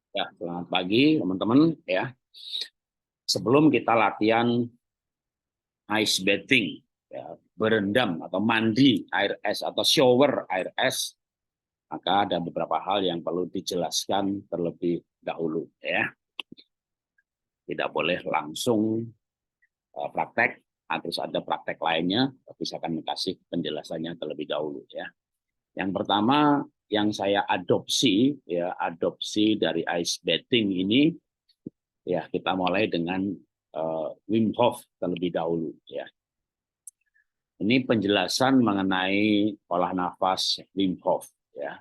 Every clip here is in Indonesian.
Ya, selamat pagi teman-teman ya. Sebelum kita latihan ice bathing, ya, berendam atau mandi air es atau shower air es, maka ada beberapa hal yang perlu dijelaskan terlebih dahulu ya. Tidak boleh langsung praktek, harus ada praktek lainnya, tapi saya akan kasih penjelasannya terlebih dahulu ya. Yang pertama yang saya adopsi dari ice bathing ini. Ya, kita mulai dengan Wim Hof terlebih dahulu ya. Ini penjelasan mengenai olah nafas Wim Hof ya.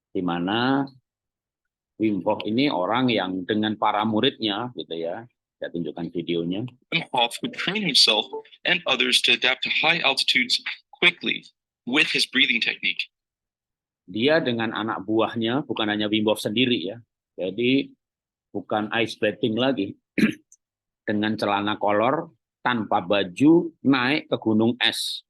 Di mana Wim Hof ini orang yang dengan para muridnya gitu ya. Saya tunjukkan videonya. Wim Hof would train himself and others to adapt to high altitudes quickly with his breathing technique. Dia dengan anak buahnya, bukan hanya Wim Hof sendiri ya. Jadi bukan ice bathing lagi. Dengan celana kolor, tanpa baju, naik ke gunung es.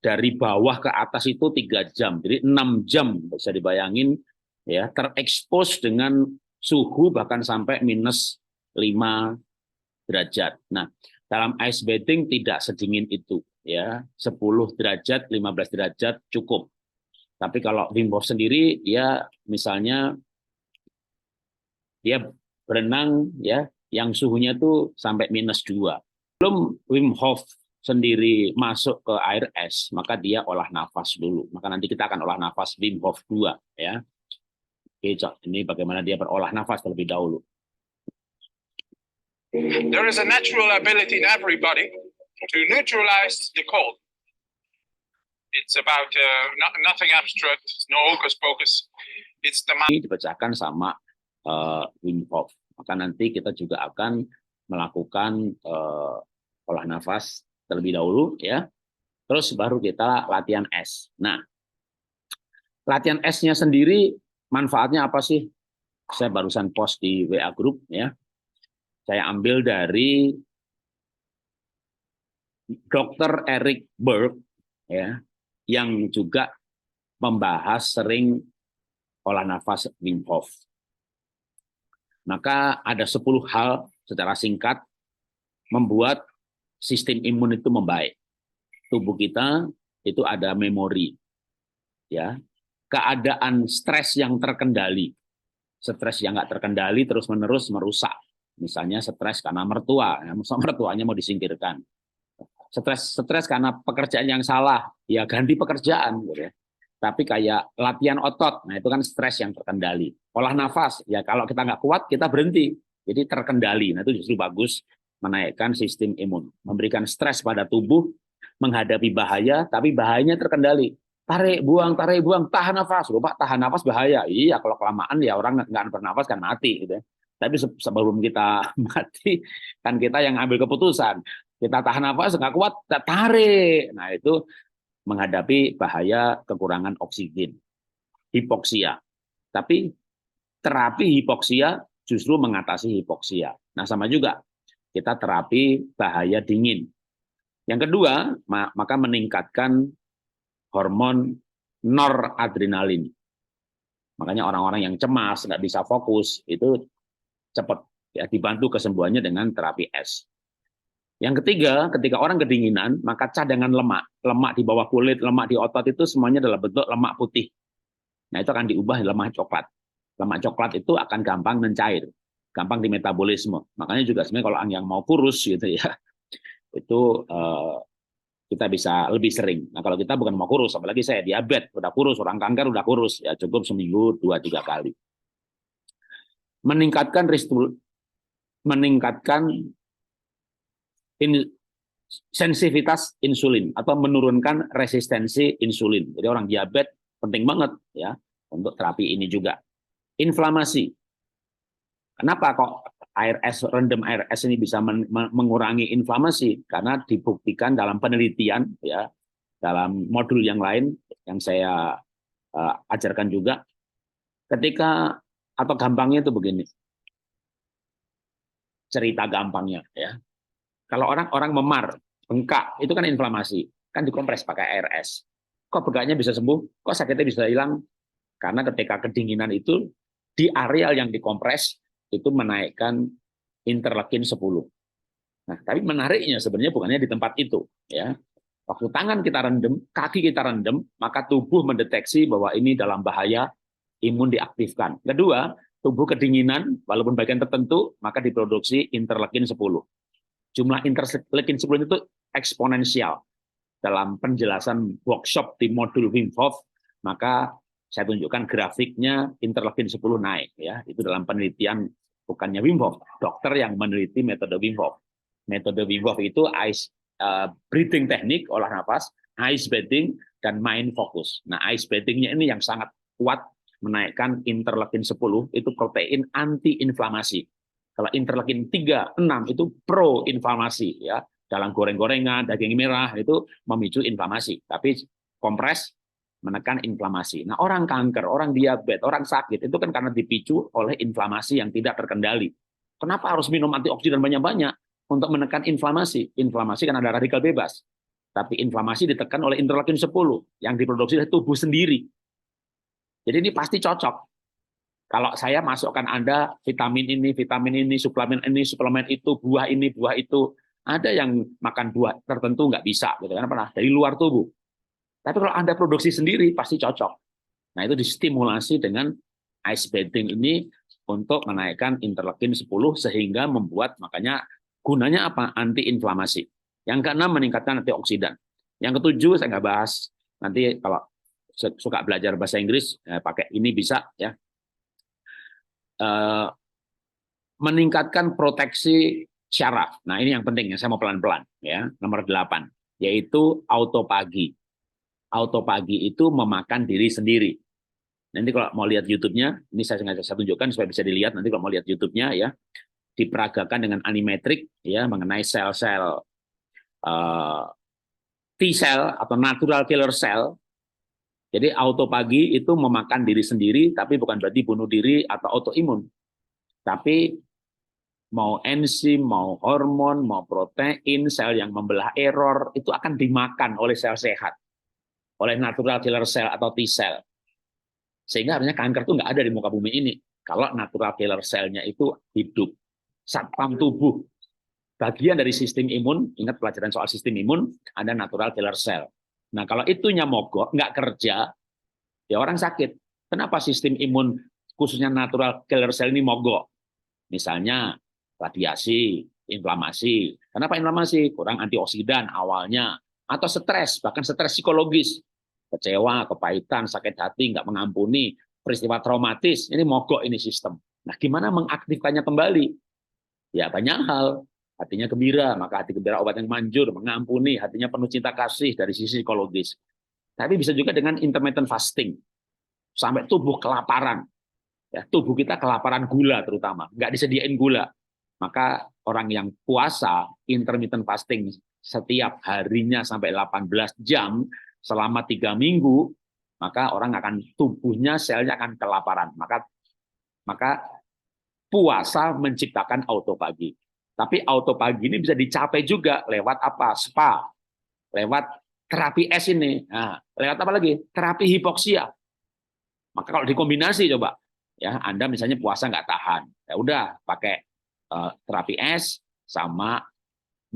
Dari bawah ke atas itu 3 jam. Jadi 6 jam bisa dibayangin ya, terekspos dengan suhu bahkan sampai minus 5 derajat. Nah, dalam ice bathing tidak sedingin itu ya. 10 derajat, 15 derajat cukup. Tapi kalau Wim Hof sendiri dia misalnya dia berenang ya yang suhunya tuh sampai minus 2. Belum Wim Hof sendiri masuk ke air es, maka dia olah nafas dulu. Maka nanti kita akan olah nafas Wim Hof 2 ya. Oke, ini bagaimana dia berolah nafas terlebih dahulu. There is a natural ability in everybody to neutralize the cold. It's about nothing abstract, no hocus pocus. It's the mind. Dibacakan sama Wim Hof. Maka nanti kita juga akan melakukan olah nafas terlebih dahulu ya. Terus baru kita latihan es. Nah, latihan esnya sendiri manfaatnya apa sih? Saya barusan post di WA group ya. Saya ambil dari Dr. Eric Berg ya, yang juga membahas sering olah nafas Wim Hof. Maka ada 10 hal secara singkat membuat sistem imun itu membaik. Tubuh kita itu ada memori. Ya. Keadaan stres yang terkendali. Stres yang nggak terkendali terus-menerus merusak. Misalnya stres karena mertua, ya, mertuanya mau disingkirkan. Stres karena pekerjaan yang salah, ya ganti pekerjaan. Gitu ya. Tapi kayak latihan otot, nah itu kan stres yang terkendali. Olah nafas, ya kalau kita nggak kuat, kita berhenti. Jadi terkendali, nah itu justru bagus menaikkan sistem imun. Memberikan stres pada tubuh, menghadapi bahaya, tapi bahayanya terkendali. Tarik, buang, tahan nafas. Lupa, tahan nafas bahaya. Iya, kalau kelamaan ya orang nggak bernafas kan mati. Gitu ya. Tapi sebelum kita mati, kan kita yang ambil keputusan. Kita tahan nafas, nggak kuat, kita tarik. Nah itu menghadapi bahaya kekurangan oksigen, hipoksia. Tapi terapi hipoksia justru mengatasi hipoksia. Nah sama juga kita terapi bahaya dingin. Yang kedua, maka meningkatkan hormon noradrenalin. Makanya orang-orang yang cemas, nggak bisa fokus, itu cepat ya, dibantu kesembuhannya dengan terapi es. Yang ketiga, ketika orang kedinginan, maka cadangan lemak di bawah kulit, lemak di otot itu semuanya adalah bentuk lemak putih. Nah, itu akan diubah lemak coklat. Lemak coklat itu akan gampang mencair, gampang dimetabolisme. Makanya juga sebenarnya kalau yang mau kurus gitu ya, itu kita bisa lebih sering. Nah, kalau kita bukan mau kurus, apalagi saya diabetes, udah kurus, orang kanker udah kurus, ya cukup seminggu 2-3 kali. Meningkatkan sensitivitas insulin atau menurunkan resistensi insulin. Jadi orang diabetes penting banget ya untuk terapi ini juga. Inflamasi. Kenapa kok rendam air es ini bisa mengurangi inflamasi? Karena dibuktikan dalam penelitian ya, dalam modul yang lain yang saya ajarkan juga, ketika atau gampangnya itu begini. Cerita gampangnya ya. Kalau orang memar, bengkak, itu kan inflamasi. Kan dikompres pakai air es. Kok bengkaknya bisa sembuh? Kok sakitnya bisa hilang? Karena ketika kedinginan itu, di areal yang dikompres, itu menaikkan interleukin 10. Nah, tapi menariknya sebenarnya bukannya di tempat itu, ya. Waktu tangan kita rendam, kaki kita rendam, maka tubuh mendeteksi bahwa ini dalam bahaya, imun diaktifkan. Kedua, tubuh kedinginan, walaupun bagian tertentu, maka diproduksi interleukin 10. Jumlah interleukin 10 itu eksponensial. Dalam penjelasan workshop di modul Wim Hof, maka saya tunjukkan grafiknya interleukin 10 naik. Ya, itu dalam penelitian bukannya Wim Hof, dokter yang meneliti metode Wim Hof. Metode Wim Hof itu breathing teknik, olah nafas, ice bathing, dan mind focus. Nah, ice bathing-nya ini yang sangat kuat menaikkan interleukin 10, itu protein anti-inflamasi. Kalau interleukin 3, 6 itu pro-inflamasi, ya. Dalam goreng-gorengan, daging merah itu memicu inflamasi. Tapi kompres menekan inflamasi. Nah, orang kanker, orang diabetes, orang sakit itu kan karena dipicu oleh inflamasi yang tidak terkendali. Kenapa harus minum antioksidan banyak-banyak? Untuk menekan inflamasi. Inflamasi kan ada radikal bebas. Tapi inflamasi ditekan oleh interleukin 10 yang diproduksi oleh tubuh sendiri. Jadi ini pasti cocok. Kalau saya masukkan Anda vitamin ini, suplemen itu, buah ini, buah itu. Ada yang makan buah tertentu nggak bisa, gitu kan? Pernah dari luar tubuh. Tapi kalau Anda produksi sendiri pasti cocok. Nah, itu distimulasi dengan ice bathing ini untuk menaikkan interleukin 10 sehingga membuat, makanya gunanya apa? Anti-inflamasi. Yang keenam, meningkatkan antioksidan. Yang ketujuh, saya nggak bahas. Nanti kalau suka belajar bahasa Inggris, pakai ini bisa. Ya. Meningkatkan proteksi syaraf. Nah, ini yang penting. Saya mau pelan-pelan. Ya. Nomor 8, yaitu autopagi. Autopagi itu memakan diri sendiri. Nanti kalau mau lihat YouTube-nya, ini saya sengaja tunjukkan supaya bisa dilihat. Nanti kalau mau lihat YouTube-nya, ya, diperagakan dengan animatrik, ya, mengenai sel-sel T-cell atau natural killer cell. Jadi autopagi itu memakan diri sendiri, tapi bukan berarti bunuh diri atau autoimun. Tapi mau enzim, mau hormon, mau protein, sel yang membelah error, itu akan dimakan oleh sel sehat, oleh natural killer cell atau T-cell. Sehingga harusnya kanker itu nggak ada di muka bumi ini. Kalau natural killer cell-nya itu hidup. Satpam tubuh. Bagian dari sistem imun, ingat pelajaran soal sistem imun, ada natural killer cell. Nah, kalau itunya mogok, nggak kerja, ya orang sakit. Kenapa sistem imun, khususnya natural killer cell ini mogok? Misalnya, radiasi, inflamasi. Kenapa inflamasi? Kurang antioksidan awalnya. Atau stres, bahkan stres psikologis. Kecewa, kepahitan, sakit hati, nggak mengampuni, peristiwa traumatis, ini mogok ini sistem. Nah, gimana mengaktifkannya kembali? Ya, banyak hal. Hatinya gembira, maka hati gembira obat yang manjur, mengampuni, hatinya penuh cinta kasih dari sisi psikologis. Tapi bisa juga dengan intermittent fasting. Sampai tubuh kelaparan. Ya, tubuh kita kelaparan gula terutama, nggak disediain gula. Maka orang yang puasa, intermittent fasting, setiap harinya sampai 18 jam, selama 3 minggu, maka orang akan, tubuhnya, selnya akan kelaparan. Maka puasa menciptakan autopagi. Tapi autopagi ini bisa dicapai juga lewat apa? Spa, lewat terapi es ini. Nah, lewat apa lagi? Terapi hipoksia. Maka kalau dikombinasi coba, ya Anda misalnya puasa nggak tahan, ya udah pakai terapi es sama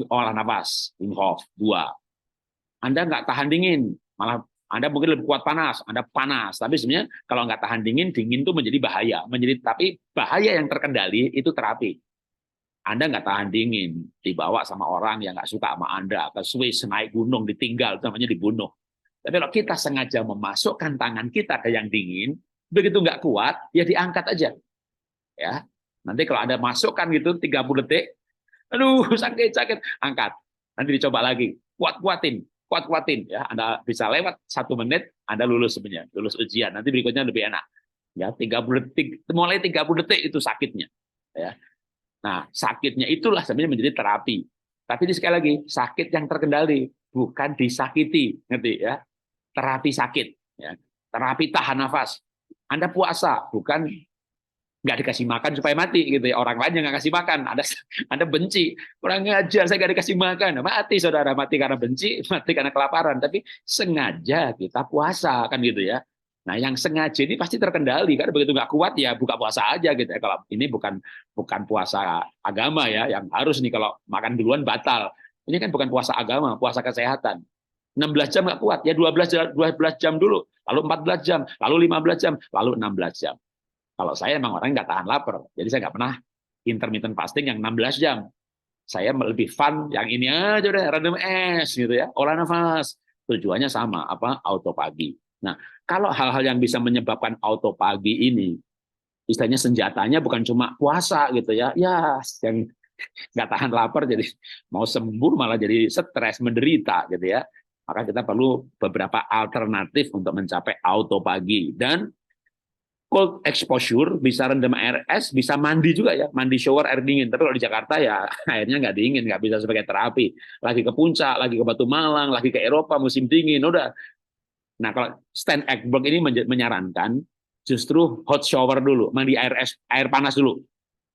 olah nafas, Wim Hof 2. Anda nggak tahan dingin, malah Anda mungkin lebih kuat panas, Anda panas. Tapi sebenarnya kalau nggak tahan dingin itu menjadi bahaya. Tapi bahaya yang terkendali itu terapi. Anda nggak tahan dingin, dibawa sama orang yang nggak suka sama Anda, ke Swiss, naik gunung, ditinggal, namanya dibunuh. Tapi kalau kita sengaja memasukkan tangan kita ke yang dingin, begitu nggak kuat, ya diangkat aja. Ya, nanti kalau ada masukkan gitu 30 detik, aduh sakit, angkat. Nanti dicoba lagi, kuat-kuatin. Ya, Anda bisa lewat 1 menit, Anda lulus sebenarnya, lulus ujian. Nanti berikutnya lebih enak. Ya, 30 detik, mulai 30 detik itu sakitnya. Ya. Nah, sakitnya itulah sebenarnya menjadi terapi. Tapi ini sekali lagi, sakit yang terkendali, bukan disakiti, ngerti ya? Terapi sakit, ya. Terapi tahan nafas. Anda puasa, bukan nggak dikasih makan supaya mati, gitu ya. Orang lain yang nggak kasih makan, Anda benci, kurang ngajar, saya nggak dikasih makan, mati saudara, mati karena benci, mati karena kelaparan. Tapi sengaja kita puasa, kan gitu ya. Nah, yang sengaja ini pasti terkendali kan, begitu nggak kuat ya buka puasa aja gitu ya. Kalau ini bukan puasa agama ya, yang harus nih kalau makan duluan batal. Ini kan bukan puasa agama, puasa kesehatan. 16 jam nggak kuat, ya 12 jam dulu, lalu 14 jam, lalu 15 jam, lalu 16 jam. Kalau saya emang orang nggak tahan lapar, jadi saya nggak pernah intermittent fasting yang 16 jam. Saya lebih fun yang ini aja udah random es gitu ya, olah nafas. Tujuannya sama, autopagi. Nah, kalau hal-hal yang bisa menyebabkan autopagi ini, istilahnya senjatanya bukan cuma puasa gitu ya, yang nggak tahan lapar jadi mau sembuh malah jadi stres, menderita gitu ya. Maka kita perlu beberapa alternatif untuk mencapai autopagi. Dan cold exposure bisa rendam air es, bisa mandi juga ya, mandi shower air dingin. Tapi kalau di Jakarta ya airnya nggak dingin, nggak bisa sebagai terapi. Lagi ke puncak, lagi ke Batu Malang, lagi ke Eropa musim dingin, udah. Nah kalau Stan Ekberg ini menyarankan justru hot shower dulu, mandi air es, air panas dulu,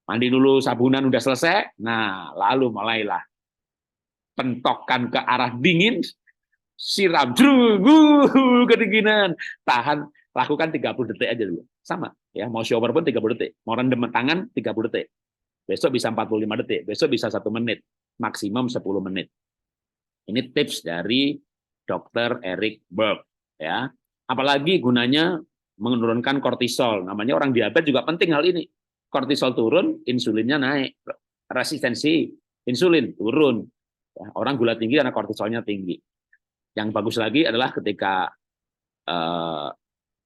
mandi dulu, sabunan udah selesai. Nah lalu mulailah pentokan ke arah dingin, siram, kedinginan, tahan, lakukan 30 detik aja dulu. Sama, ya mau shower pun 30 detik, mau rendam tangan 30 detik. Besok bisa 45 detik, besok bisa 1 menit, maksimum 10 menit. Ini tips dari Dr. Eric Berg, ya. Apalagi gunanya menurunkan kortisol. Namanya orang diabetes juga penting hal ini. Kortisol turun, insulinnya naik. Resistensi insulin turun. Ya, orang gula tinggi karena kortisolnya tinggi. Yang bagus lagi adalah ketika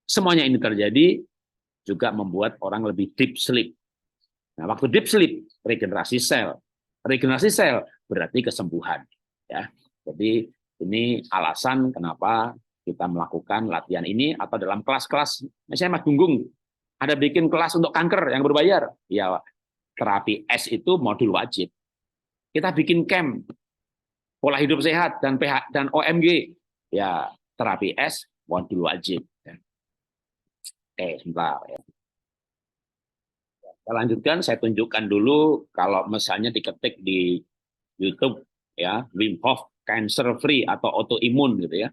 semuanya ini terjadi, juga membuat orang lebih deep sleep. Nah, waktu deep sleep, regenerasi sel. Regenerasi sel berarti kesembuhan. Ya, jadi ini alasan kenapa kita melakukan latihan ini, atau dalam kelas-kelas, misalnya Mas Gunggung, ada bikin kelas untuk kanker yang berbayar. Ya, terapi S itu modul wajib. Kita bikin camp, pola hidup sehat, dan PH dan OMG. Ya, terapi S modul wajib. Sebentar ya. Saya lanjutkan, saya tunjukkan dulu kalau misalnya diketik di YouTube ya, Wim Hof cancer free atau autoimun gitu ya.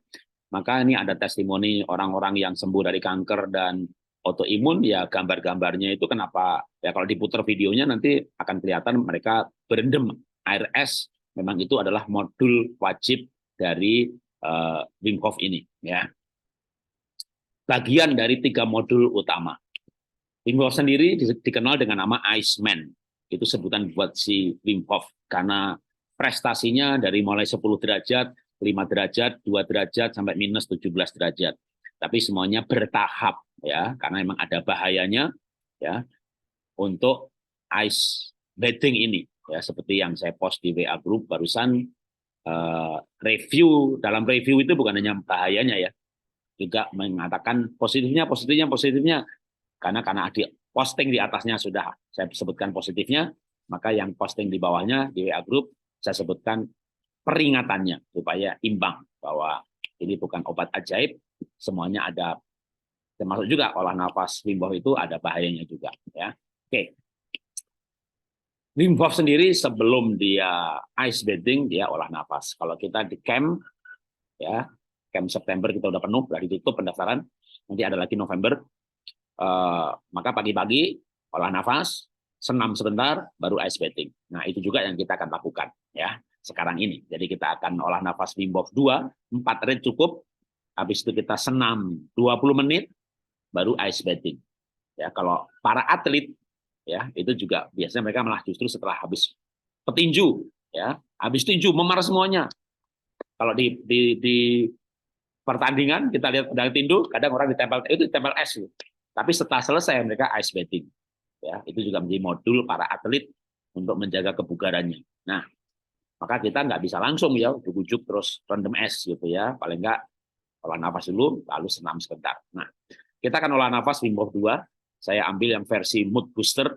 Maka ini ada testimoni orang-orang yang sembuh dari kanker dan autoimun, ya gambar-gambarnya itu kenapa ya kalau diputar videonya nanti akan kelihatan mereka berendam air es. Memang itu adalah modul wajib dari Wim Hof ini ya. Bagian dari 3 modul utama. Wim Hof sendiri dikenal dengan nama Iceman. Itu sebutan buat si Wim Hof karena prestasinya dari mulai 10 derajat, 5 derajat, 2 derajat sampai minus 17 derajat. Tapi semuanya bertahap ya, karena memang ada bahayanya ya untuk ice bathing ini ya, seperti yang saya post di WA group barusan. Review, dalam review itu bukan hanya bahayanya ya, juga mengatakan positifnya, karena di posting di atasnya sudah saya sebutkan positifnya, maka yang posting di bawahnya di WA group saya sebutkan peringatannya supaya imbang bahwa ini bukan obat ajaib, semuanya ada, termasuk juga olah nafas Wim Hof itu ada bahayanya juga ya. Oke. Wim Hof sendiri sebelum dia ice bathing dia olah nafas. Kalau kita di camp ya, camp September kita udah penuh, udah ditutup pendaftaran. Nanti ada lagi November. Maka pagi-pagi olah nafas, senam sebentar, baru ice bathing. Nah, itu juga yang kita akan lakukan ya sekarang ini. Jadi kita akan olah nafas Wim Hof 2, 4 rit cukup. Habis itu kita senam 20 menit, baru ice bathing. Ya, kalau para atlet ya, itu juga biasanya mereka malah justru setelah habis petinju ya, habis tinju memar semuanya. Kalau di pertandingan kita lihat pedang tinju, kadang orang ditempel es. Tapi setelah selesai mereka ice bathing. Ya, itu juga menjadi modul para atlet untuk menjaga kebugarannya. Nah, maka kita nggak bisa langsung ya ujuk-ujuk terus rendam es gitu ya. Paling nggak olah nafas dulu, lalu senam sebentar. Nah, kita akan olah nafas Wim Hof 2. Saya ambil yang versi mood booster.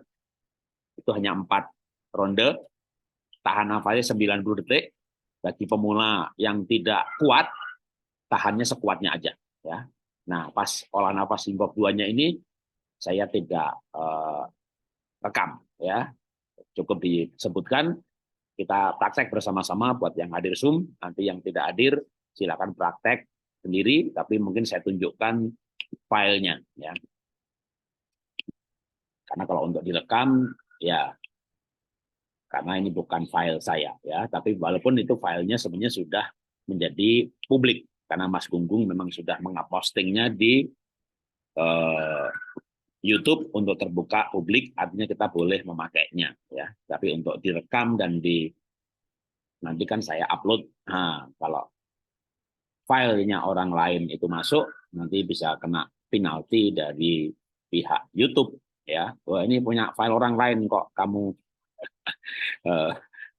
Itu hanya 4 ronde. Tahan nafasnya 90 detik. Bagi pemula yang tidak kuat, tahannya sekuatnya aja ya. Nah, pas olah nafas Wim Hof 2-nya ini saya tidak rekam ya. Cukup disebutkan, kita praktek bersama-sama buat yang hadir Zoom, nanti yang tidak hadir silakan praktek sendiri, tapi mungkin saya tunjukkan filenya, ya. Karena kalau untuk direkam, ya karena ini bukan file saya, ya. Tapi walaupun itu filenya sebenarnya sudah menjadi publik karena Mas Gunggung memang sudah mengapostingnya di YouTube untuk terbuka publik, artinya kita boleh memakainya, ya. Tapi untuk direkam dan nanti kan saya upload. Nah, kalau filenya orang lain itu masuk, nanti bisa kena penalti dari pihak YouTube, ya. Wah, ini punya file orang lain kok kamu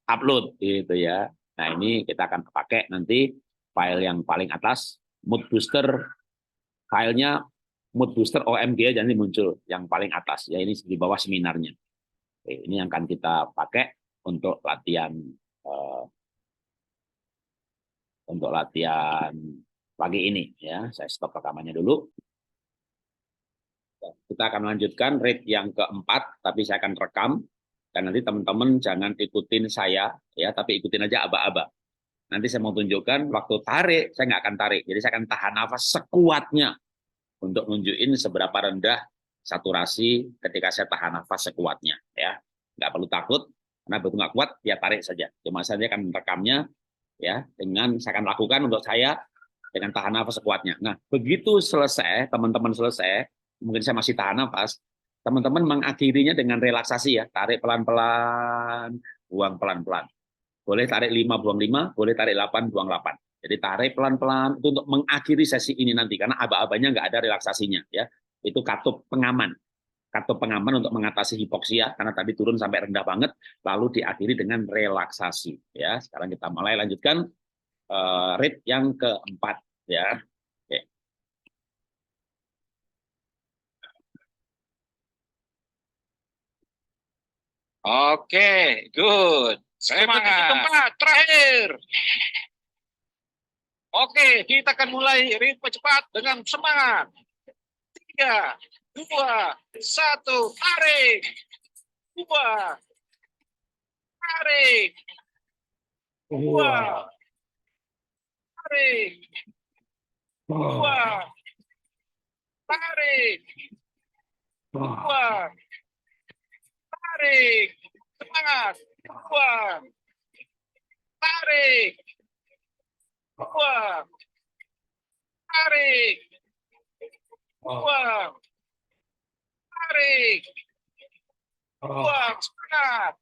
upload gitu ya. Nah, ini kita akan pakai nanti file yang paling atas, Mood Booster, filenya Mood Booster OMG aja nanti muncul yang paling atas, ya. Ini di bawah seminarnya. Oke, ini yang akan kita pakai untuk latihan pagi ini, ya. Saya stop rekamannya dulu. Kita akan melanjutkan rate yang keempat, tapi saya akan rekam. Dan nanti teman-teman jangan ikutin saya, ya, tapi ikutin aja aba-aba. Nanti saya mau tunjukkan waktu tarik, saya nggak akan tarik. Jadi saya akan tahan nafas sekuatnya untuk nunjukin seberapa rendah saturasi ketika saya tahan nafas sekuatnya, ya. Nggak perlu takut, karena betul nggak kuat, ya tarik saja. Cuma saya akan merekamnya, ya, dengan saya akan lakukan untuk saya dengan tahan nafas sekuatnya. Nah, begitu selesai, teman-teman selesai, mungkin saya masih tahan nafas, teman-teman mengakhirinya dengan relaksasi, ya. Tarik pelan-pelan, buang pelan-pelan. Boleh tarik 5, buang 5, boleh tarik 8, buang 8. Jadi tarik pelan-pelan itu untuk mengakhiri sesi ini nanti, karena aba-abanya nggak ada relaksasinya, ya. Itu katup pengaman. Katup pengaman untuk mengatasi hipoksia, karena tadi turun sampai rendah banget, lalu diakhiri dengan relaksasi, ya. Sekarang kita mulai lanjutkan rate yang keempat, ya. Oke. Oke, good. Semangat. Tempat terakhir. Oke, kita akan mulai ritme cepat dengan semangat. 3, 2, 1, tarik. 2, tarik. 2, tarik. 2, tarik. 2, tarik. Semangat. 2, tarik. 2, tarik. 2, tarik. 2, semangat.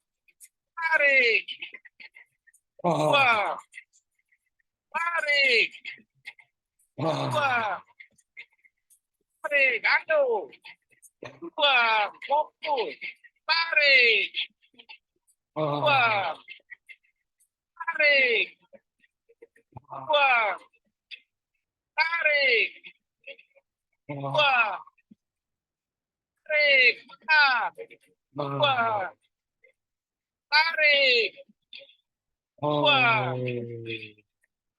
Tarik. 2, tarik. 2, tarik. Ayo. 2, fokus. Tarik. 2, tarik. 2, tarik. 2, tarik. 2, tarik. 2,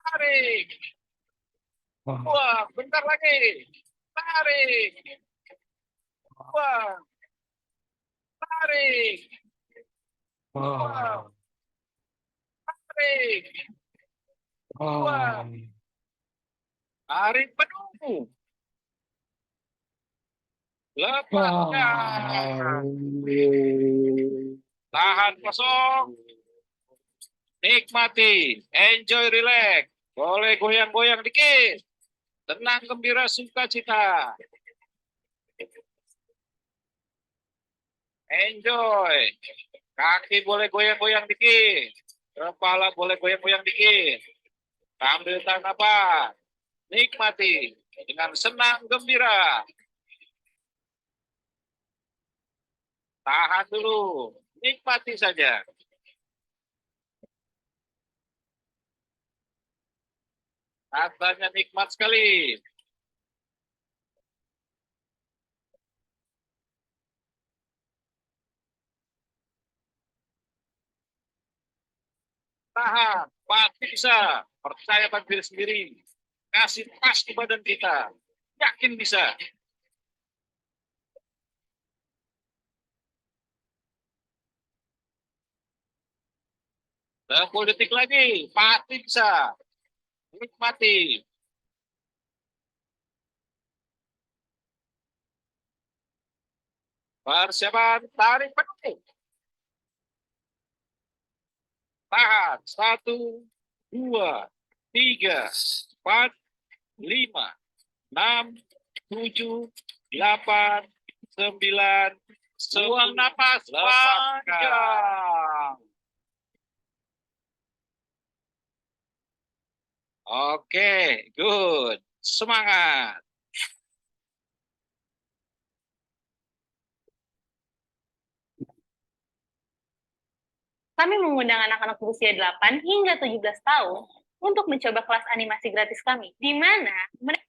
tarik. 2, bentar lagi. Tarik. 2, tarik. 2, tarik. 2, tarik penuh. Lepaskan. Tahan kosong. Nikmati. Enjoy, relax. Boleh goyang-goyang dikit. Tenang, gembira, sukacita. Enjoy. Kaki boleh goyang-goyang dikit. Kepala boleh goyang-goyang dikit. Ambil tahan nafas. Nikmati. Dengan senang, gembira. Tahan dulu. Nikmati saja. Rasanya nikmat sekali. Tahan, pasti bisa. Percaya pada diri sendiri. Kasih pas di badan kita. Yakin bisa. 10 detik lagi, pasti bisa. Nikmati. Persiapan, tarik penuh. Tahan. 1, 2, 3, 4, 5, 6, 7, 8, 9, buang napas panjang. Oke, good. Semangat. Kami mengundang anak-anak berusia 8 hingga 17 tahun untuk mencoba kelas animasi gratis kami, di mana mereka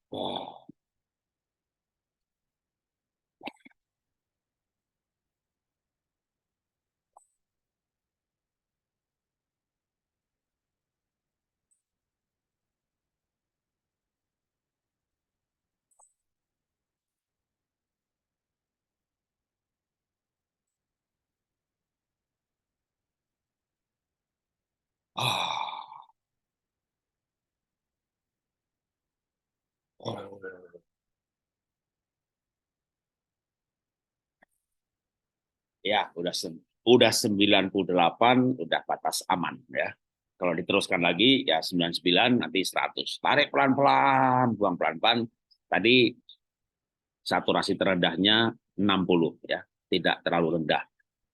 Ya, udah 98, udah batas aman ya. Kalau diteruskan lagi ya 99, nanti 100. Tarik pelan-pelan, buang pelan-pelan. Tadi saturasi terendahnya 60 ya, tidak terlalu rendah.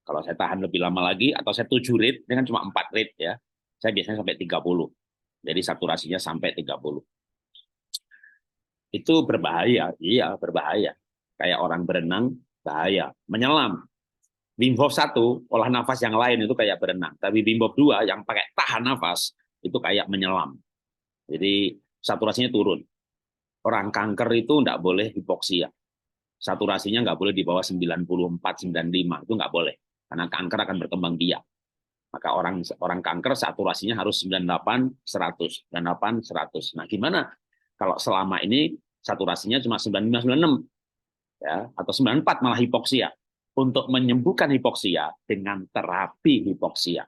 Kalau saya tahan lebih lama lagi atau saya 7 rit, ini kan cuma 4 rit ya. Saya biasanya sampai 30. Jadi saturasinya sampai 30. Itu berbahaya, iya berbahaya. Kayak orang berenang bahaya, menyelam. Wim Hof 1, olah nafas yang lain itu kayak berenang. Tapi Wim Hof 2 yang pakai tahan nafas, itu kayak menyelam. Jadi saturasinya turun. Orang kanker itu nggak boleh hipoksia. Saturasinya nggak boleh di bawah 94, 95. Itu nggak boleh. Karena kanker akan berkembang biak. Maka orang kanker saturasinya harus 98, 100. 98, 100. Nah gimana kalau selama ini saturasinya cuma 95, 96? Ya, atau 94 malah hipoksia. Untuk menyembuhkan hipoksia dengan terapi hipoksia,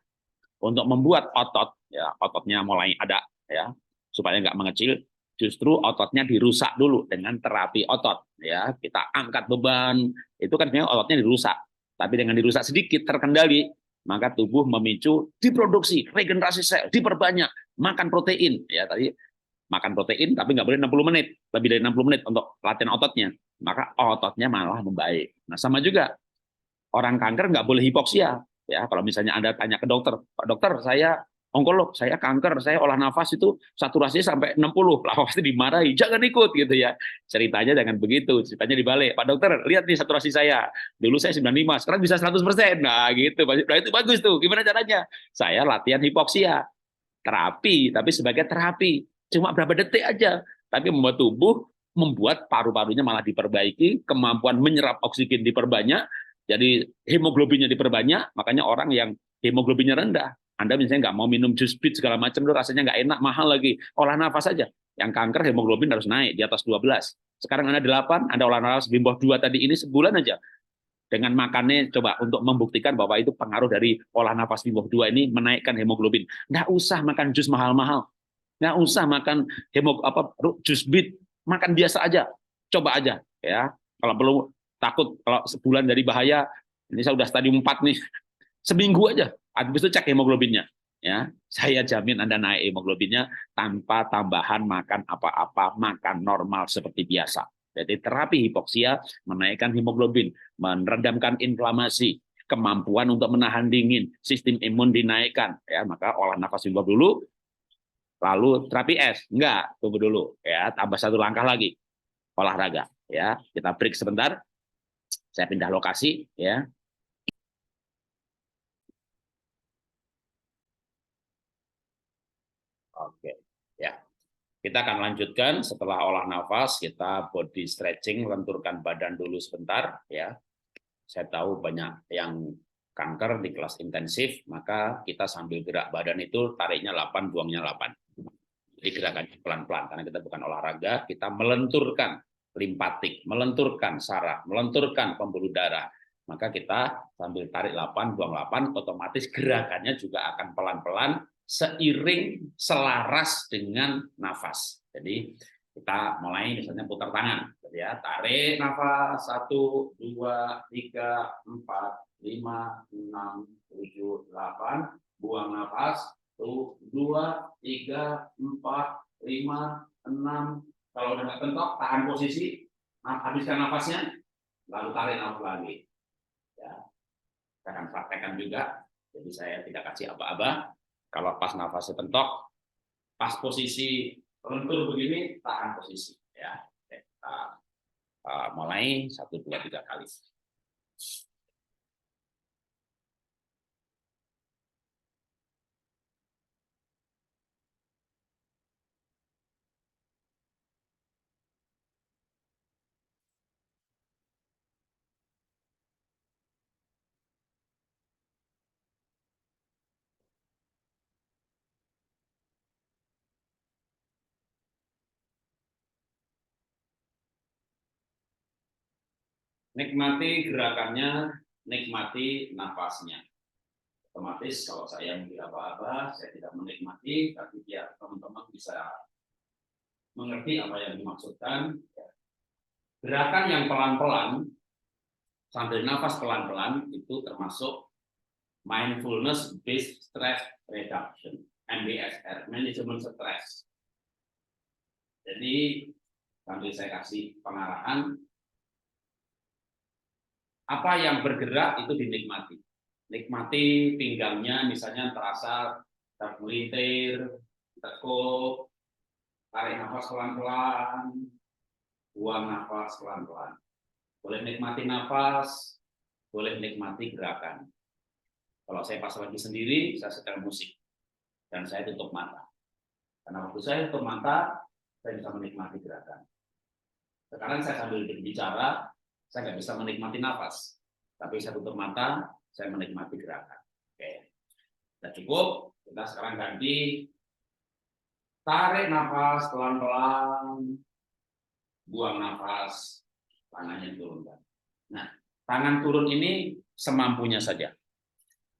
untuk membuat otot, ya ototnya mulai ada, ya supaya nggak mengecil, justru ototnya dirusak dulu dengan terapi otot, ya kita angkat beban, itu kan sebenarnya ototnya dirusak, tapi dengan dirusak sedikit terkendali, maka tubuh memicu diproduksi, regenerasi sel, diperbanyak, makan protein, ya tadi makan protein tapi nggak boleh 60 menit, lebih dari 60 menit untuk latihan ototnya, maka ototnya malah membaik. Nah sama juga orang kanker nggak boleh hipoksia. Ya, kalau misalnya Anda tanya ke dokter, Pak dokter, saya onkolog, saya kanker, saya olah nafas itu saturasinya sampai 60, lah pasti dimarahi, jangan ikut gitu ya. Ceritanya jangan begitu, ceritanya dibalik. Pak dokter, lihat nih saturasi saya. Dulu saya 95, sekarang bisa 100%. Nah, gitu. Nah, itu bagus tuh. Gimana caranya? Saya latihan hipoksia. Terapi, tapi sebagai terapi. Cuma berapa detik aja, tapi membuat tubuh, membuat paru-parunya malah diperbaiki, kemampuan menyerap oksigen diperbanyak, jadi hemoglobinnya diperbanyak, makanya orang yang hemoglobinnya rendah, Anda misalnya nggak mau minum jus bit segala macam, rasanya nggak enak, mahal lagi, olah nafas saja. Yang kanker hemoglobin harus naik di atas 12. Sekarang Anda 8, Anda olah nafas Wim Hof 2 tadi ini sebulan aja. Dengan makannya coba untuk membuktikan bahwa itu pengaruh dari olah nafas Wim Hof 2 ini menaikkan hemoglobin. Nggak usah makan jus mahal-mahal. Nggak usah makan jus bit, makan biasa aja. Coba aja ya. Kalau perlu takut kalau sebulan dari bahaya, ini saya udah stadium 4 nih, seminggu aja, habis itu cek hemoglobinnya, ya saya jamin Anda naik hemoglobinnya tanpa tambahan makan apa-apa, makan normal seperti biasa. Jadi terapi hipoksia menaikkan hemoglobin, meredamkan inflamasi, kemampuan untuk menahan dingin, sistem imun dinaikkan, ya maka olah nafas Wim Hof dulu, lalu terapi es, enggak, tunggu dulu, ya tambah satu langkah lagi, olahraga, ya kita break sebentar. Saya pindah lokasi ya. Oke, ya. Kita akan lanjutkan setelah olah nafas, kita body stretching, lenturkan badan dulu sebentar ya. Saya tahu banyak yang kanker di kelas intensif, maka kita sambil gerak badan itu tariknya 8, buangnya 8. Jadi gerakannya pelan-pelan karena kita bukan olahraga, kita melenturkan limpatik, melenturkan saraf, melenturkan pembuluh darah. Maka kita sambil tarik 8, buang 8, otomatis gerakannya juga akan pelan-pelan seiring selaras dengan nafas. Jadi Kita mulai misalnya putar tangan, gitu ya. Tarik nafas 1, 2, 3, 4, 5, 6, 7, 8. Buang nafas 1, 2, 3, 4, 5, 6. Kalau udah nggak kentok, tahan posisi, habiskan nafasnya, lalu tarik nafas lagi. Ya, saya akan praktekkan juga. Jadi saya tidak kasih aba-aba. Kalau pas nafasnya pentok, pas posisi lentur begini, tahan posisi. Ya, kita mulai 1, 2, 3 kali. Nikmati gerakannya, nikmati nafasnya. Otomatis kalau saya tidak apa-apa, saya tidak menikmati, tapi biar teman-teman bisa mengerti apa yang dimaksudkan. Gerakan yang pelan-pelan, sambil nafas pelan-pelan, itu termasuk Mindfulness Based Stress Reduction, MBSR, manajemen stres. Jadi, sambil saya kasih pengarahan, apa yang bergerak itu dinikmati. Nikmati pinggangnya, misalnya terasa tergelitir, tekuk, tarik nafas pelan-pelan, buang nafas pelan-pelan. Boleh nikmati nafas, boleh nikmati gerakan. Kalau saya pas lagi sendiri, saya setel musik dan saya tutup mata. Karena waktu saya tutup mata, saya bisa menikmati gerakan. Sekarang saya sambil berbicara, saya nggak bisa menikmati nafas, tapi saya tutup mata, saya menikmati gerakan. Oke, sudah cukup. Kita sekarang ganti. Tarik nafas pelan-pelan, buang nafas, tangannya turunkan. Nah, tangan turun ini semampunya saja.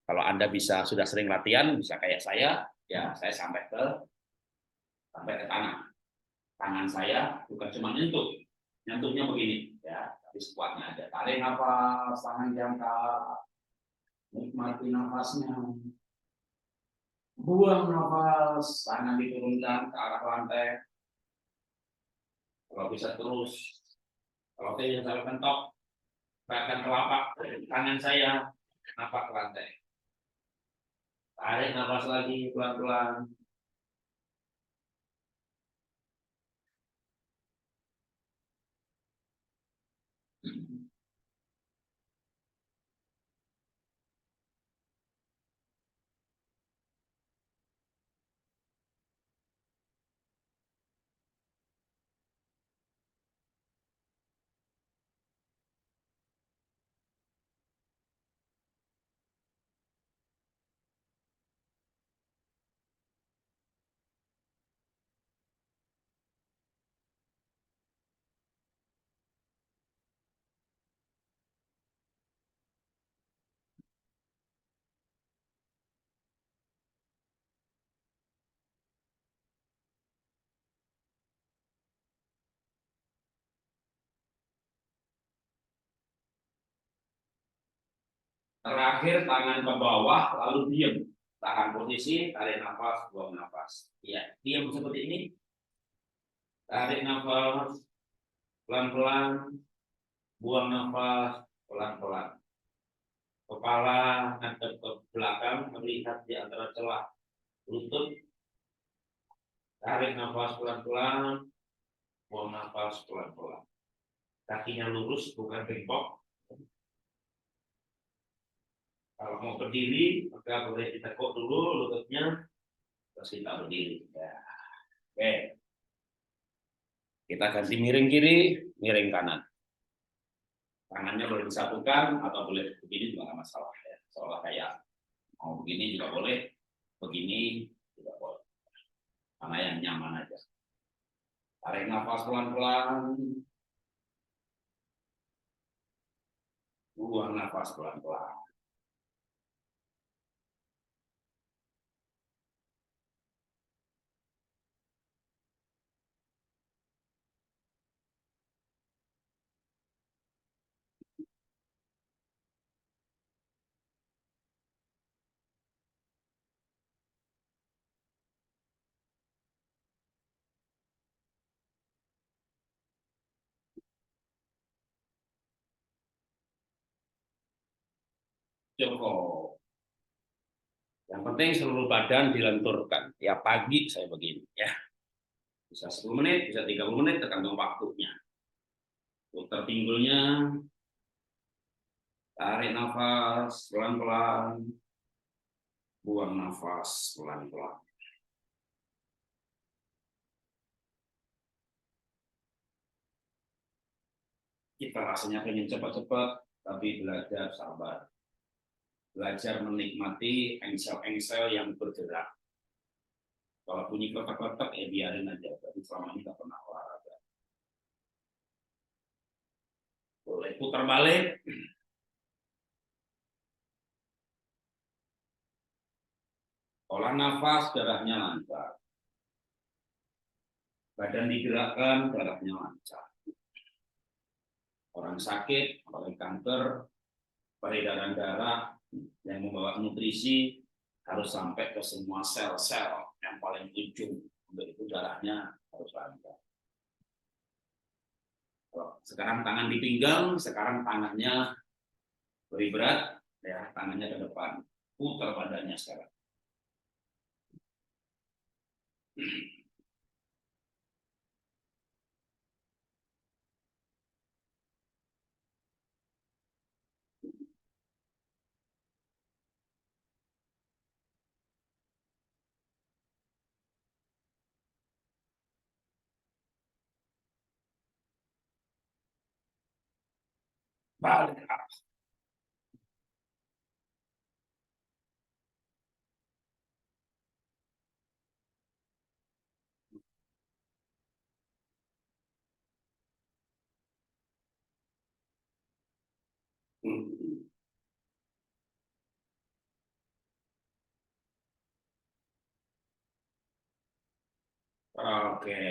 Kalau Anda sudah sering latihan, bisa kayak saya, ya saya sampai ke tangan. Tangan saya bukan cuma nyentuhnya begini, ya, tapi sekuatnya aja. Tarik nafas, tangan diangkat, nikmati nafasnya. Buang nafas, tangan diturunkan ke arah lantai. Kalau bisa terus, kalau saya yang mentok, bahkan telapak tangan saya napak ke lantai. Tarik nafas lagi pelan-pelan. Terakhir tangan ke bawah, lalu diam. Tahan posisi, tarik nafas, buang nafas. Ya, diam seperti ini. Tarik nafas, pelan-pelan, buang nafas, pelan-pelan. Kepala ngadep ke belakang, melihat di antara celah lutut. Tarik nafas pelan-pelan, buang nafas pelan-pelan. Kakinya lurus, bukan bengkok. Kalau mau berdiri, maka boleh ditekuk dulu lututnya, terus kita berdiri. Ya. Oke. Kita ganti miring kiri, miring kanan. Tangannya boleh disatukan atau boleh begini juga nggak masalah. Ya. Seolah kayak mau begini juga boleh, begini juga boleh. Mana yang nyaman aja. Tarik nafas pelan-pelan, buang nafas pelan-pelan. Cukup. Yang penting seluruh badan dilenturkan. Ya pagi saya begini ya. Bisa 10 menit, bisa 30 menit tergantung waktunya. Putar pinggulnya. Tarik nafas pelan-pelan. Buang nafas pelan-pelan. Kita rasanya pengen cepat-cepat, tapi belajar sabar. Belajar menikmati engsel-engsel yang bergerak. Kalau bunyi kletak-kletak, ya biarin aja. Tapi selama ini nggak pernah olahraga. Boleh putar balik. Olah nafas, darahnya lancar. Badan digerakkan, darahnya lancar. Orang sakit, apalagi kanker, peredaran darah yang membawa nutrisi harus sampai ke semua sel-sel yang paling ujung. Untuk itu darahnya harus lancar. Sekarang tangan di pinggang, sekarang tangannya beri berat, ya tangannya ke depan. Putar badannya sekarang. Balik ke arah. Oke.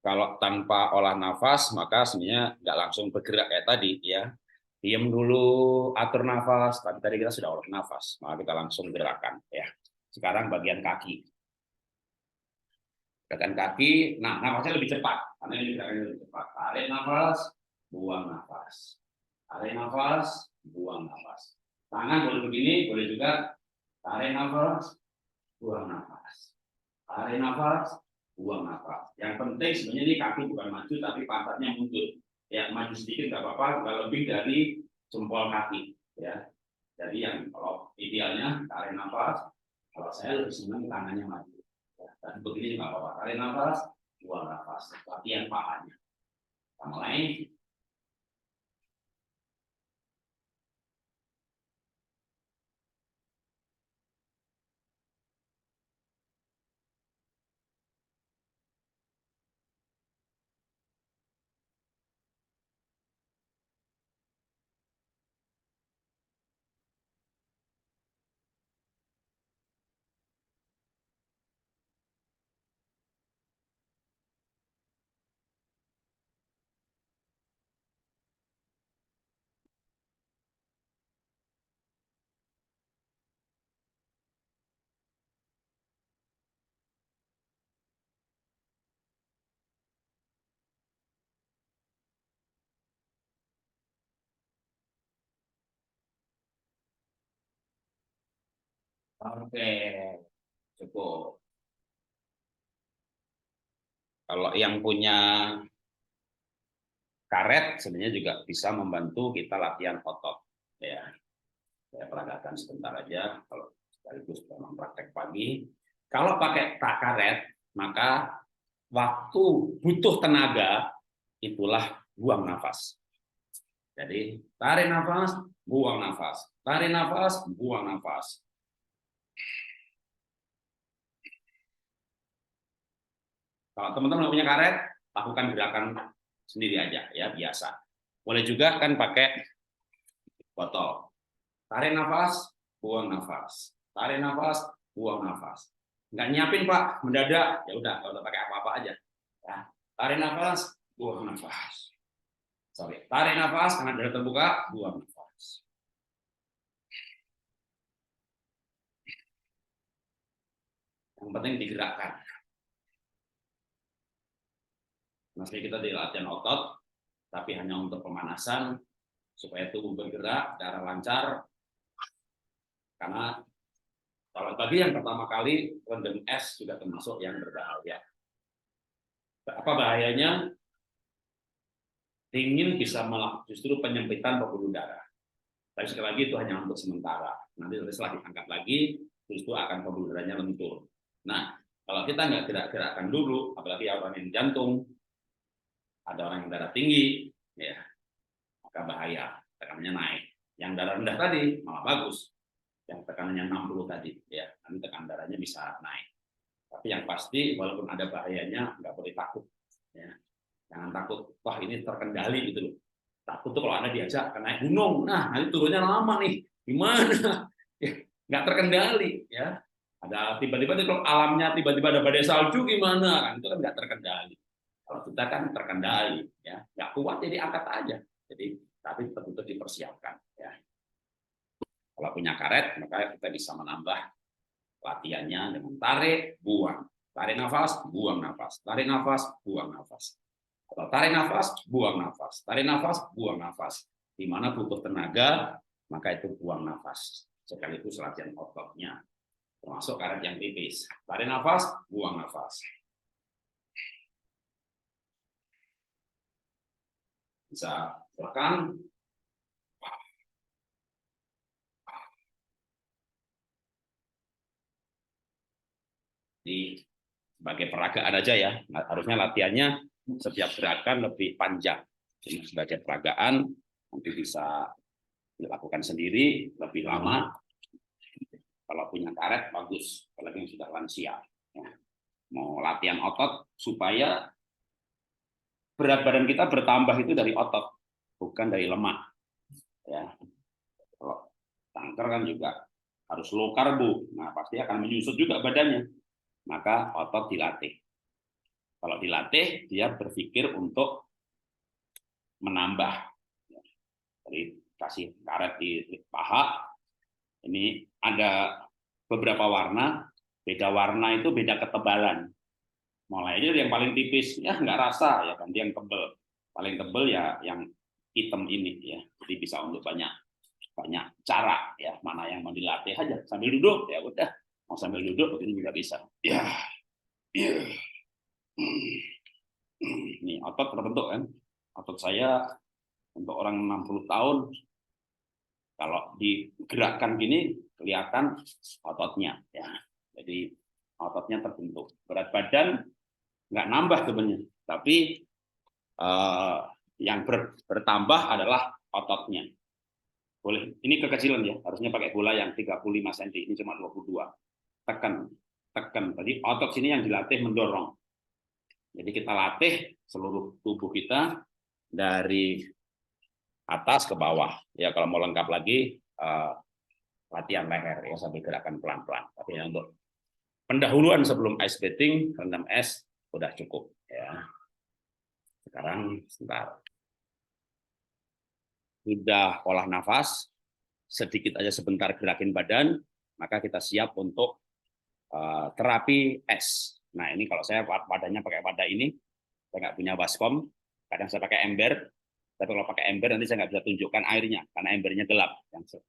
Kalau tanpa olah nafas, maka sebenarnya nggak langsung bergerak kayak tadi, ya. Diam dulu, atur nafas. Tadi kita sudah olah nafas, maka kita langsung gerakan, ya. Sekarang bagian kaki. Gerakan kaki, nah nafasnya lebih cepat, karena ini gerakannya lebih cepat. Tarik nafas, buang nafas. Tarik nafas, buang nafas. Tangan boleh begini, boleh juga tarik nafas, buang nafas. Tarik nafas, buang nafas. Yang penting sebenarnya ini kaki bukan maju tapi pantatnya mundur. Ya maju sedikit nggak apa-apa, nggak lebih dari jempol kaki. Ya, jadi yang kalau idealnya tarik nafas. Kalau saya lebih senang tangannya maju. Ya, dan begini nggak apa-apa. Tarik nafas, buang nafas. Latihan pahanya. Kita mulai. Oke, cukup. Kalau yang punya karet sebenarnya juga bisa membantu kita latihan otot. Ya, saya peragakan sebentar aja. Kalau sekaligus memang praktek pagi. Kalau pakai tak karet, maka waktu butuh tenaga itulah buang nafas. Jadi tarik nafas, buang nafas, tarik nafas, buang nafas. Kalau teman-teman punya karet, lakukan gerakan sendiri aja ya biasa. Boleh juga kan pakai botol. Tarik nafas, buang nafas. Tarik nafas, buang nafas. Nggak nyiapin Pak, mendadak ya udah, kalau pakai apa-apa aja. Ya. Tarik nafas, buang nafas. Sorry, tarik nafas karena dada terbuka, buang nafas. Yang penting digerakkan. Meski kita di latihan otot, tapi hanya untuk pemanasan, supaya tubuh bergerak, darah lancar. Karena kalau bagi yang pertama kali rendam es juga termasuk yang berbahaya. Apa bahayanya? Dingin bisa justru penyempitan pembuluh darah. Tapi sekali lagi itu hanya untuk sementara. Nanti setelah diangkat lagi, justru akan pembuluh darahnya lentur. Nah, kalau kita nggak gerak-gerakkan dulu, apalagi orang yang jantung, ada orang yang darah tinggi, ya, maka bahaya, tekanannya naik. Yang darah rendah tadi malah bagus, yang tekanannya 60 tadi, ya, nanti tekanan darahnya bisa naik. Tapi yang pasti, walaupun ada bahayanya, nggak boleh takut. Ya. Jangan takut, wah ini terkendali gitu loh. Takut tuh kalau Anda diajak ke naik gunung, nah nanti turunnya lama nih, gimana? Ya, nggak terkendali, ya. Ada tiba-tiba kalau alamnya tiba-tiba ada badai salju gimana? Kan itu kan nggak terkendali. Kalau kita kan terkendali, ya, nggak kuat jadi angkat aja. Jadi tapi betul-betul dipersiapkan, ya. Kalau punya karet, maka kita bisa menambah latihannya dengan tarik, buang, tarik nafas, buang nafas, tarik nafas, buang nafas. Kalau tarik nafas, buang nafas, tarik nafas, buang nafas. Di mana butuh tenaga, maka itu buang nafas. Sekaligus latihan ototnya, termasuk karet yang tipis. Tarik nafas, buang nafas. Bisa tekan. Di sebagai peragaan aja ya, harusnya latihannya setiap gerakan lebih panjang. Jadi sebagai peragaan nanti bisa dilakukan sendiri lebih lama. Kalau punya karet bagus, apalagi yang sudah lansia. Ya. Mau latihan otot supaya berat badan kita bertambah itu dari otot, bukan dari lemak. Ya. Kalau kanker kan juga harus low karbo, nah pasti akan menyusut juga badannya. Maka otot dilatih. Kalau dilatih, dia berpikir untuk menambah. Jadi kasih karet di paha, ini ada beberapa warna, beda warna itu beda ketebalan. Mulai dari yang paling tipis, ya nggak rasa, ya ganti yang tebel. Paling tebel ya yang hitam ini, ya. Jadi bisa untuk banyak cara, ya. Mana yang mau dilatih aja sambil duduk, ya udah. Mau sambil duduk begini juga bisa. Ya, ini otot terbentuk kan. Otot saya untuk orang 60 tahun kalau digerakkan gini kelihatan ototnya, ya. Jadi ototnya terbentuk. Berat badan nggak nambah sebenarnya, tapi yang bertambah adalah ototnya. Boleh, ini kekecilan ya, harusnya pakai bola yang 35 cm, ini cuma 22. Tekan. Tadi otot sini yang dilatih mendorong. Jadi kita latih seluruh tubuh kita dari atas ke bawah. Ya kalau mau lengkap lagi latihan leher ya sambil gerakan pelan-pelan. Tapi untuk pendahuluan sebelum ice bathing, rendam es udah cukup ya. Sekarang sebentar. Sudah olah nafas, sedikit aja sebentar gerakin badan, maka kita siap untuk terapi es. Nah ini kalau saya wadahnya pakai wadah ini, saya nggak punya baskom, kadang saya pakai ember, tapi kalau pakai ember nanti saya nggak bisa tunjukkan airnya, karena embernya gelap. Yang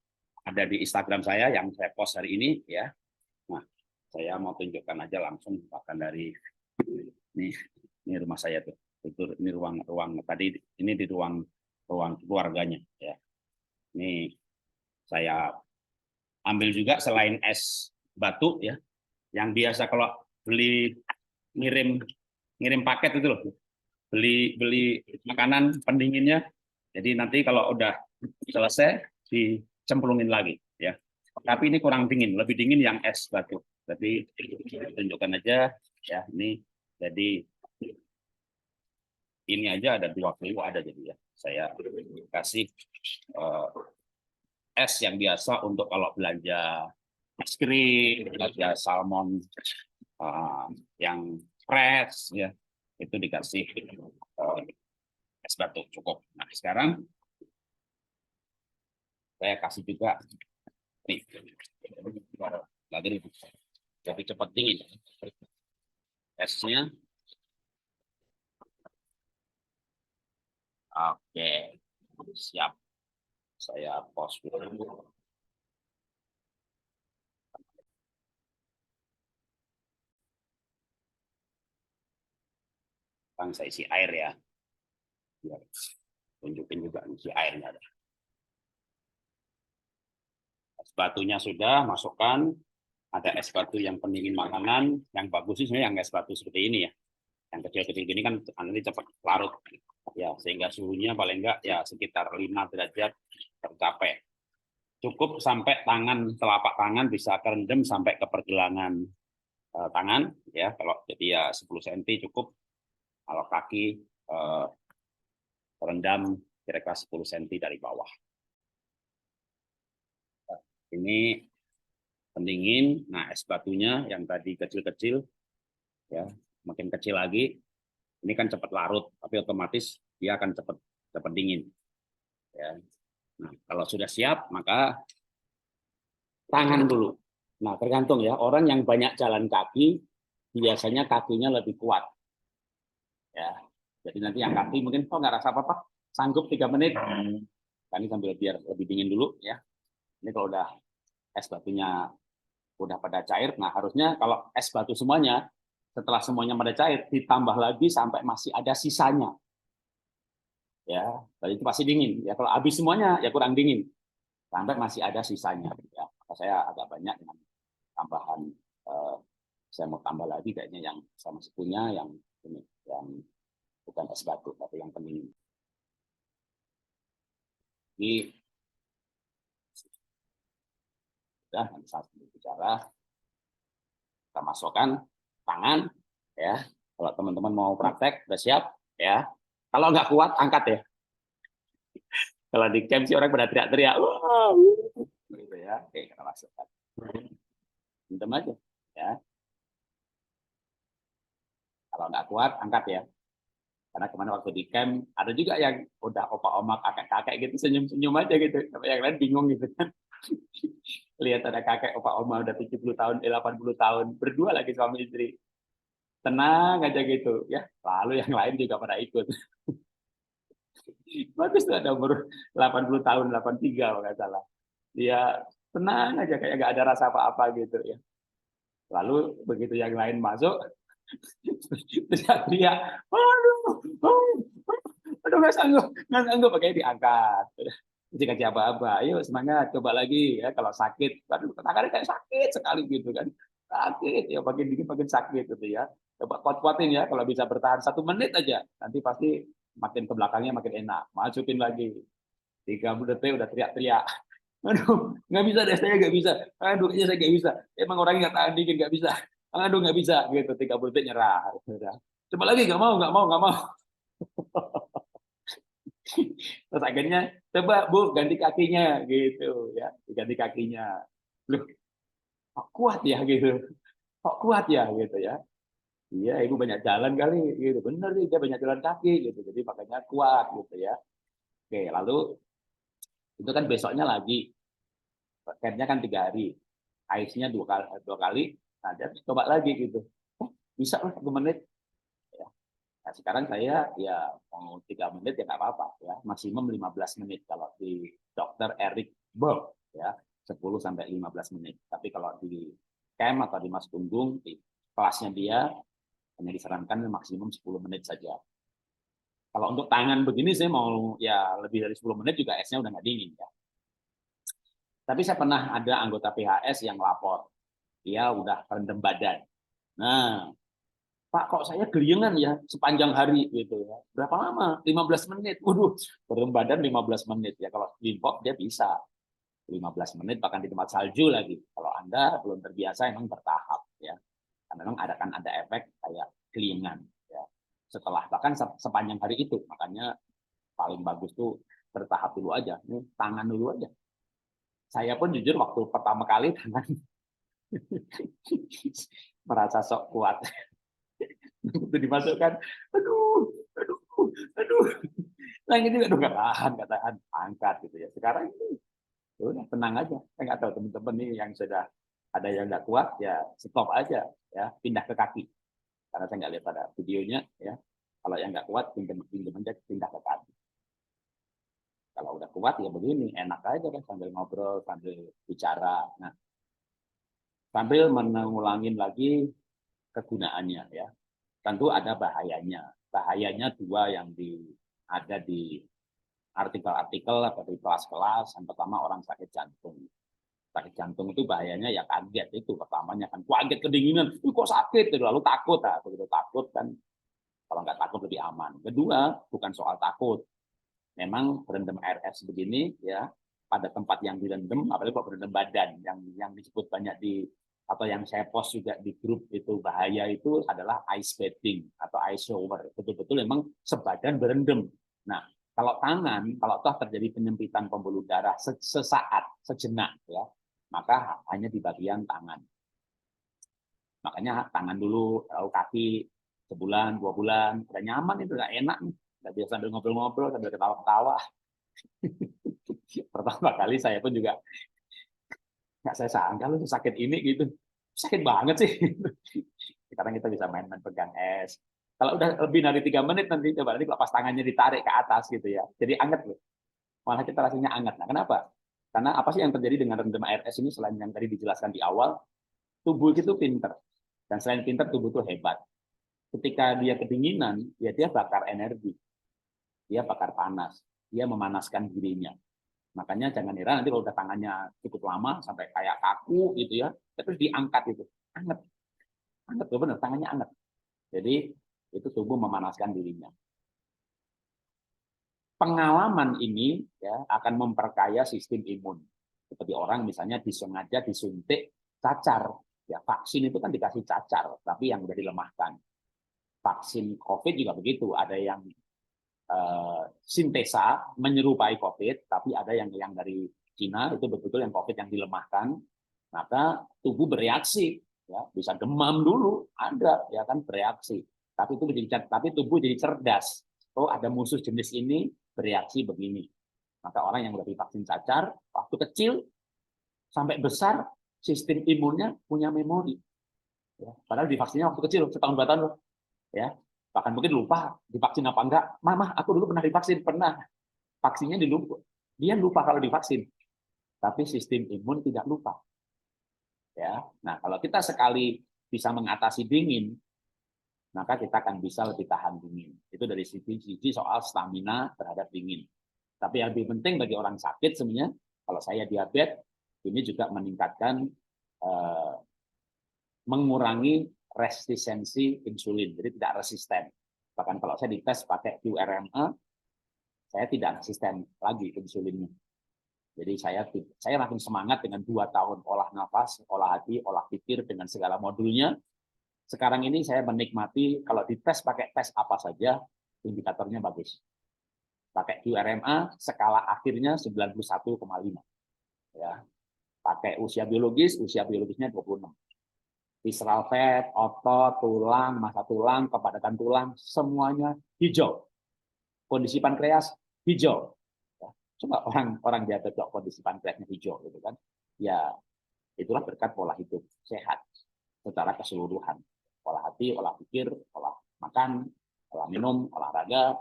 ada di Instagram saya, yang saya post hari ini, ya. Nah, saya mau tunjukkan aja langsung, bahkan dari ini rumah saya tuh, ini ruang tadi, ini di ruang keluarganya, ya. Ini saya ambil juga selain es batu, ya. Yang biasa kalau beli ngirim paket itu loh, beli makanan pendinginnya. Jadi nanti kalau udah selesai dicemplungin lagi, ya. Tapi ini kurang dingin, lebih dingin yang es batu. Jadi tunjukkan aja, ya. Ini jadi ini aja ada 2 kilo ada jadi ya. Saya kasih es yang biasa untuk kalau belanja es krim, belanja salmon yang fresh, ya. Itu dikasih es batu cukup. Nah sekarang saya kasih juga nih lagi nih, jadi cepat dingin esnya. Oke, siap. Saya pause dulu. Bang, saya isi air ya. Biar tunjukin juga isi airnya. Es batunya sudah, masukkan. Ada es batu yang pendingin makanan. Yang bagus sih sebenarnya yang es batu seperti ini ya. Yang kecil-kecil gini kan nanti cepat larut. Ya, sehingga suhunya paling enggak ya sekitar 5 derajat tercapai. Cukup sampai telapak tangan bisa kerendam sampai ke pergelangan tangan ya. Kalau jadi ya 10 cm cukup. Kalau kaki rendam kira-kira 10 cm dari bawah. Ini pendingin. Nah, es batunya yang tadi kecil-kecil ya, makin kecil lagi. Ini kan cepat larut, tapi otomatis dia akan cepat dingin. Ya. Nah, kalau sudah siap, maka tangan dulu. Nah, tergantung ya, orang yang banyak jalan kaki biasanya kakinya lebih kuat. Ya, jadi nanti yang kaki mungkin nggak rasa apa-apa, sanggup 3 menit. Kami sambil biar lebih dingin dulu ya. Ini kalau udah es batunya udah pada cair, nah harusnya kalau es batu semuanya, setelah semuanya pada cair, ditambah lagi sampai masih ada sisanya. Ya, tadi itu pasti dingin. Ya, kalau habis semuanya ya kurang dingin. Sampai masih ada sisanya. Ya, maka saya agak banyak dengan tambahan. Saya mau tambah lagi kayaknya yang saya masih punya yang ini, yang bukan es batu tapi yang pendingin. Ini sudah nanti saat bicara kita masukkan tangan ya. Kalau teman-teman mau praktek udah siap ya. Kalau nggak kuat angkat ya. Kalau di camp sih orang pada teriak-teriak, wow, gitu ya. Oke, kita masukkan. Hitam aja ya. Kalau nggak kuat angkat ya. Karena kemana waktu di camp ada juga yang udah opa-oma kakek-kakek gitu senyum-senyum aja gitu. Sampai yang lain bingung gitu kan. Lihat ada kakek opa-oma udah 70 tahun, 80 tahun, berdua lagi suami istri. Tenang aja gitu ya. Lalu yang lain juga pada ikut. Bagus tuh ada umur 80 tahun, 83 kalau nggak salah. Dia tenang aja kayak nggak ada rasa apa-apa gitu ya. Lalu begitu yang lain masuk, teriak-teriak, aduh nggak sanggup pakai diangkat. Jika apa-apa, ayo semangat, coba lagi ya. Kalau sakit, aduh tangannya kayak sakit sekali gitu kan, sakit ya, makin dingin makin sakit gitu ya. Coba kuat-kuatin ya, kalau bisa bertahan 1 menit aja, nanti pasti makin ke belakangnya makin enak. Masukin lagi 30 detik udah teriak-teriak. Aduh, nggak bisa deh, saya nggak bisa. Aduh, saya nggak bisa. Emang orangnya nggak tahan dingin, nggak bisa. Aduh, nggak bisa. Gitu, 30 detik nyerah. Udah. Coba lagi, nggak mau, nggak mau, nggak mau. Terus akhirnya, coba Bu, ganti kakinya. Gitu ya, ganti kakinya. Loh, kok kuat ya gitu. Kok kuat ya gitu ya. Iya, Ibu banyak jalan kali. Gitu. Bener nih, dia banyak jalan kaki. Gitu. Jadi makanya kuat gitu ya. Oke, lalu itu kan besoknya lagi. Campnya kan 3 hari. Ice-nya 2 kali. Nah, dia coba lagi gitu. Bisa lah 1 menit. Ya. Nah, sekarang saya ya mau 3 menit ya nggak apa-apa ya. Maksimum 15 menit kalau di Dokter Eric Berg ya 10 sampai 15 menit. Tapi kalau di camp atau di Mas Gunggung di kelasnya dia hanya disarankan maksimum 10 menit saja. Kalau untuk tangan begini saya mau ya lebih dari 10 menit juga esnya udah nggak dingin ya. Tapi saya pernah ada anggota PHS yang lapor, dia udah rendam badan. Nah, Pak, kok saya geliengan ya sepanjang hari gitu ya. Berapa lama? 15 menit. Waduh, rendam badan 15 menit ya. Kalau di pop dia bisa 15 menit bahkan di tempat salju lagi. Kalau Anda belum terbiasa emang bertahap ya. Karena memang ada efek kayak geliengan ya. Setelah bahkan sepanjang hari itu. Makanya paling bagus tuh bertahap dulu aja. Ini tangan dulu aja. Saya pun jujur waktu pertama kali tangan merasa sok kuat. Itu dimasukkan, aduh, aduh, aduh. Lagi itu aduh nggak tahan, angkat gitu ya. Sekarang ini udah tenang aja. Saya nggak tahu teman-teman nih yang sudah ada yang nggak kuat ya stop aja ya, pindah ke kaki. Karena saya nggak lihat pada videonya ya. Kalau yang nggak kuat pinjam aja pindah ke kaki. Kalau udah kuat ya begini, enak aja kan sambil ngobrol, sambil bicara. Nah, sambil mengulangi lagi kegunaannya ya. Tentu ada bahayanya. Bahayanya dua yang ada di artikel-artikel atau di kelas-kelas. Yang pertama orang sakit jantung. Sakit jantung itu bahayanya ya kaget itu pertamanya kan kaget kedinginan, kok sakit, lalu takut, begitu takut kan kalau nggak takut lebih aman. Kedua bukan soal takut, memang berendam air es begini ya pada tempat yang direndam, apalagi kok berendam badan yang disebut banyak di atau yang saya post juga di grup itu bahaya itu adalah ice bathing atau ice shower, betul-betul memang sebadan berendam. Nah kalau tangan, kalau toh terjadi penyempitan pembuluh darah sesaat, sejenak ya, maka hanya di bagian tangan. Makanya tangan dulu, lalu kaki sebulan, 2 bulan, udah nyaman itu, udah enak nih. Udah biasa sambil ngobrol-ngobrol, sambil ketawa-ketawa. Pertama kali saya pun juga nggak saya sangka lu sakit ini gitu. Sakit banget sih. Sekarang kita bisa main-main pegang es. Kalau udah lebih dari 3 menit nanti coba nanti lepas tangannya ditarik ke atas gitu ya. Jadi anget loh. Malah kita rasanya anget. Nah, kenapa? Karena apa sih yang terjadi dengan rendam air es ini selain yang tadi dijelaskan di awal, tubuh itu pinter. Dan selain pinter, tubuh itu hebat. Ketika dia kedinginan, ya dia bakar energi. Dia bakar panas. Dia memanaskan dirinya. Makanya jangan heran nanti kalau udah tangannya cukup lama sampai kayak kaku gitu ya, terus diangkat itu. Anget. Anget, benar, tangannya anget. Jadi itu tubuh memanaskan dirinya. Pengalaman ini ya akan memperkaya sistem imun. Seperti orang misalnya disengaja disuntik cacar. Ya, vaksin itu kan dikasih cacar, tapi yang udah dilemahkan. Vaksin COVID juga begitu, ada yang sintesa menyerupai COVID, tapi ada yang dari Cina itu betul-betul yang COVID yang dilemahkan, maka tubuh bereaksi, ya bisa demam dulu, ada ya kan bereaksi, tapi tubuh jadi cerdas. Oh ada musuh jenis ini bereaksi begini, maka orang yang udah divaksin cacar waktu kecil sampai besar sistem imunnya punya memori. Ya, padahal divaksinnya waktu kecil, setahun 2 tahun loh. Ya, bahkan mungkin lupa divaksin apa enggak. Mama, aku dulu pernah divaksin, pernah. Vaksinnya dilupa. Dia lupa kalau divaksin. Tapi sistem imun tidak lupa. Ya. Nah, kalau kita sekali bisa mengatasi dingin, maka kita akan bisa lebih tahan dingin. Itu dari sisi soal stamina terhadap dingin. Tapi yang lebih penting bagi orang sakit sebenarnya, kalau saya diabetes, ini juga meningkatkan mengurangi resistensi insulin, jadi tidak resisten. Bahkan kalau saya dites pakai qRMA, saya tidak resisten lagi insulinnya. Jadi saya makin semangat dengan 2 tahun olah nafas, olah hati, olah pikir dengan segala modulnya. Sekarang ini saya menikmati kalau dites pakai tes apa saja, indikatornya bagus. Pakai qRMA, skala akhirnya 91,5. Ya. Pakai usia biologisnya 26. Visceral fat, otot, tulang, massa tulang, kepadatan tulang, semuanya hijau. Kondisi pankreas hijau. Ya, coba orang diabetes kondisi pankreasnya hijau gitu kan. Ya, itulah berkat pola hidup sehat secara keseluruhan. Pola hati, olah pikir, olah makan, olah minum, olahraga.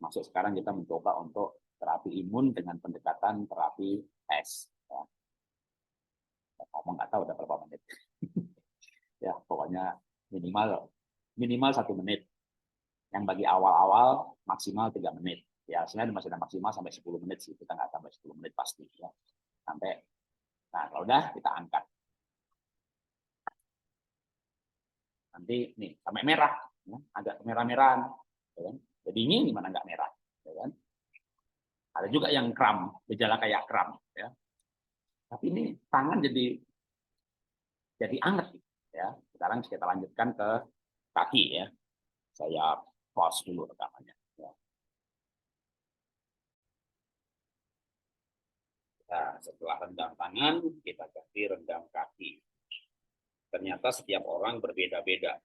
Masuk sekarang kita mencoba untuk terapi imun dengan pendekatan terapi tes. Ya. Ngomong nggak tahu udah berapa menit. Ya pokoknya minimal 1 menit. Yang bagi awal-awal maksimal 3 menit. Ya sebenarnya masih ada maksimal sampai 10 menit sih, kita nggak sampai 10 menit pasti ya. Sampai, nah kalau udah kita angkat. Nanti nih sampai merah, ya, agak merah-merahan. Ya. Jadi ini gimana nggak merah? Ya kan? Ada juga yang kram, gejala kayak kram. Ya. Tapi ini tangan jadi anget. Ya, sekarang kita lanjutkan ke kaki ya. Saya pause dulu rekamannya. Ya. Nah, setelah rendam tangan, kita ganti rendam kaki. Ternyata setiap orang berbeda-beda.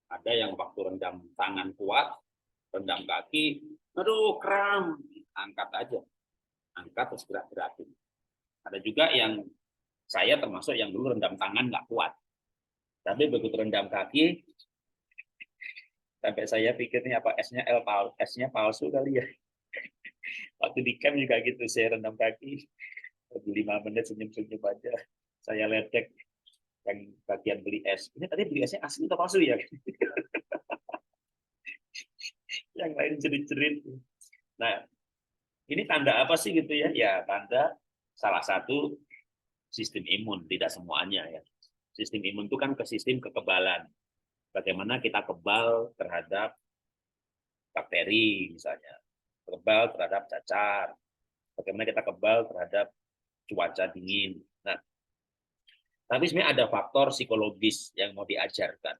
Ada yang waktu rendam tangan kuat, rendam kaki, aduh kram, angkat aja. Angkat terus gerak-gerakin. Ada juga yang saya termasuk yang dulu rendam tangan nggak kuat. Tapi begitu rendam kaki, sampai saya pikirnya apa esnya palsu kali ya. Waktu di camp juga gitu, saya rendam kaki 5 menit senyum-senyum aja. Saya lecek yang bagian beli es. Ini tadi beli esnya asli atau palsu ya? Yang lain jerit-jerit. Nah, ini tanda apa sih gitu ya? Ya tanda salah satu sistem imun, tidak semuanya ya. Sistem imun itu kan ke sistem kekebalan. Bagaimana kita kebal terhadap bakteri misalnya, kebal terhadap cacar, bagaimana kita kebal terhadap cuaca dingin. Nah, tapi sebenarnya ada faktor psikologis yang mau diajarkan.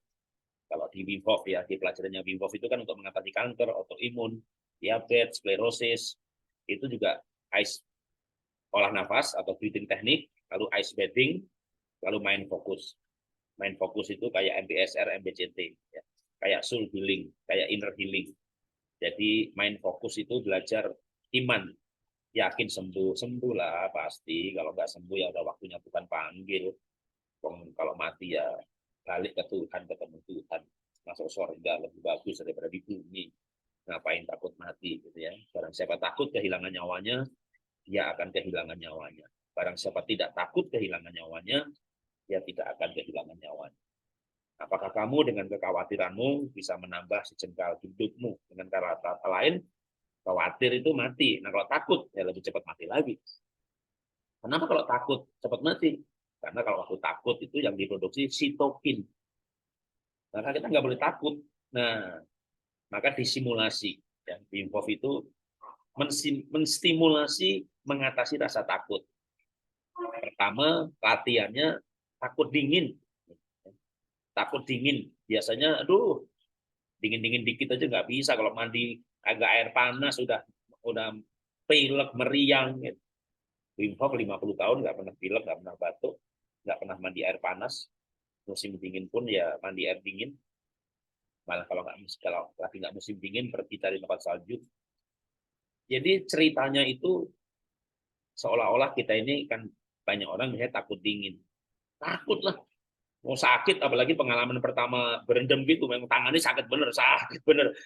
Kalau di Wim Hof ya, di pelajarannya Wim Hof itu kan untuk mengatasi kanker, autoimun, diabetes, sklerosis, itu juga ice olah nafas atau breathing teknik, lalu ice bathing, lalu mind focus. Mind focus itu kayak MBSR, MBCT, ya. Kayak soul healing, kayak inner healing. Jadi mind focus itu belajar iman, yakin sembuh, sembuh lah pasti. Kalau nggak sembuh ya udah waktunya Tuhan panggil. Kalau mati ya balik ke Tuhan, ketemu Tuhan, masuk surga lebih bagus daripada di bumi. Ngapain takut mati gitu ya? Barang siapa takut kehilangan nyawanya, dia akan kehilangan nyawanya. Barang siapa tidak takut kehilangan nyawanya, dia tidak akan kehilangan nyawanya. Apakah kamu dengan kekhawatiranmu bisa menambah sejengkal hidupmu? Dengan kata lain, khawatir itu mati. Nah, kalau takut, ya lebih cepat mati lagi. Kenapa kalau takut cepat mati? Karena kalau waktu takut itu yang diproduksi sitokin. Maka kita nggak boleh takut. Nah, maka disimulasi. Ya, Wim Hof itu menstimulasi mengatasi rasa takut. Pertama, latihannya takut dingin. Takut dingin. Biasanya, aduh, dingin-dingin dikit aja nggak bisa. Kalau mandi agak air panas, udah pilek, meriang. Gitu. Wim Hof 50 tahun nggak pernah pilek, nggak pernah batuk, nggak pernah mandi air panas. Musim dingin pun ya mandi air dingin. Malah kalau lagi nggak musim dingin, pergi cari tempat salju. Jadi ceritanya itu seolah-olah kita ini kan banyak orang misalnya takut dingin. Takut lah. Mau sakit, apalagi pengalaman pertama berendam gitu, memang tangannya sakit bener.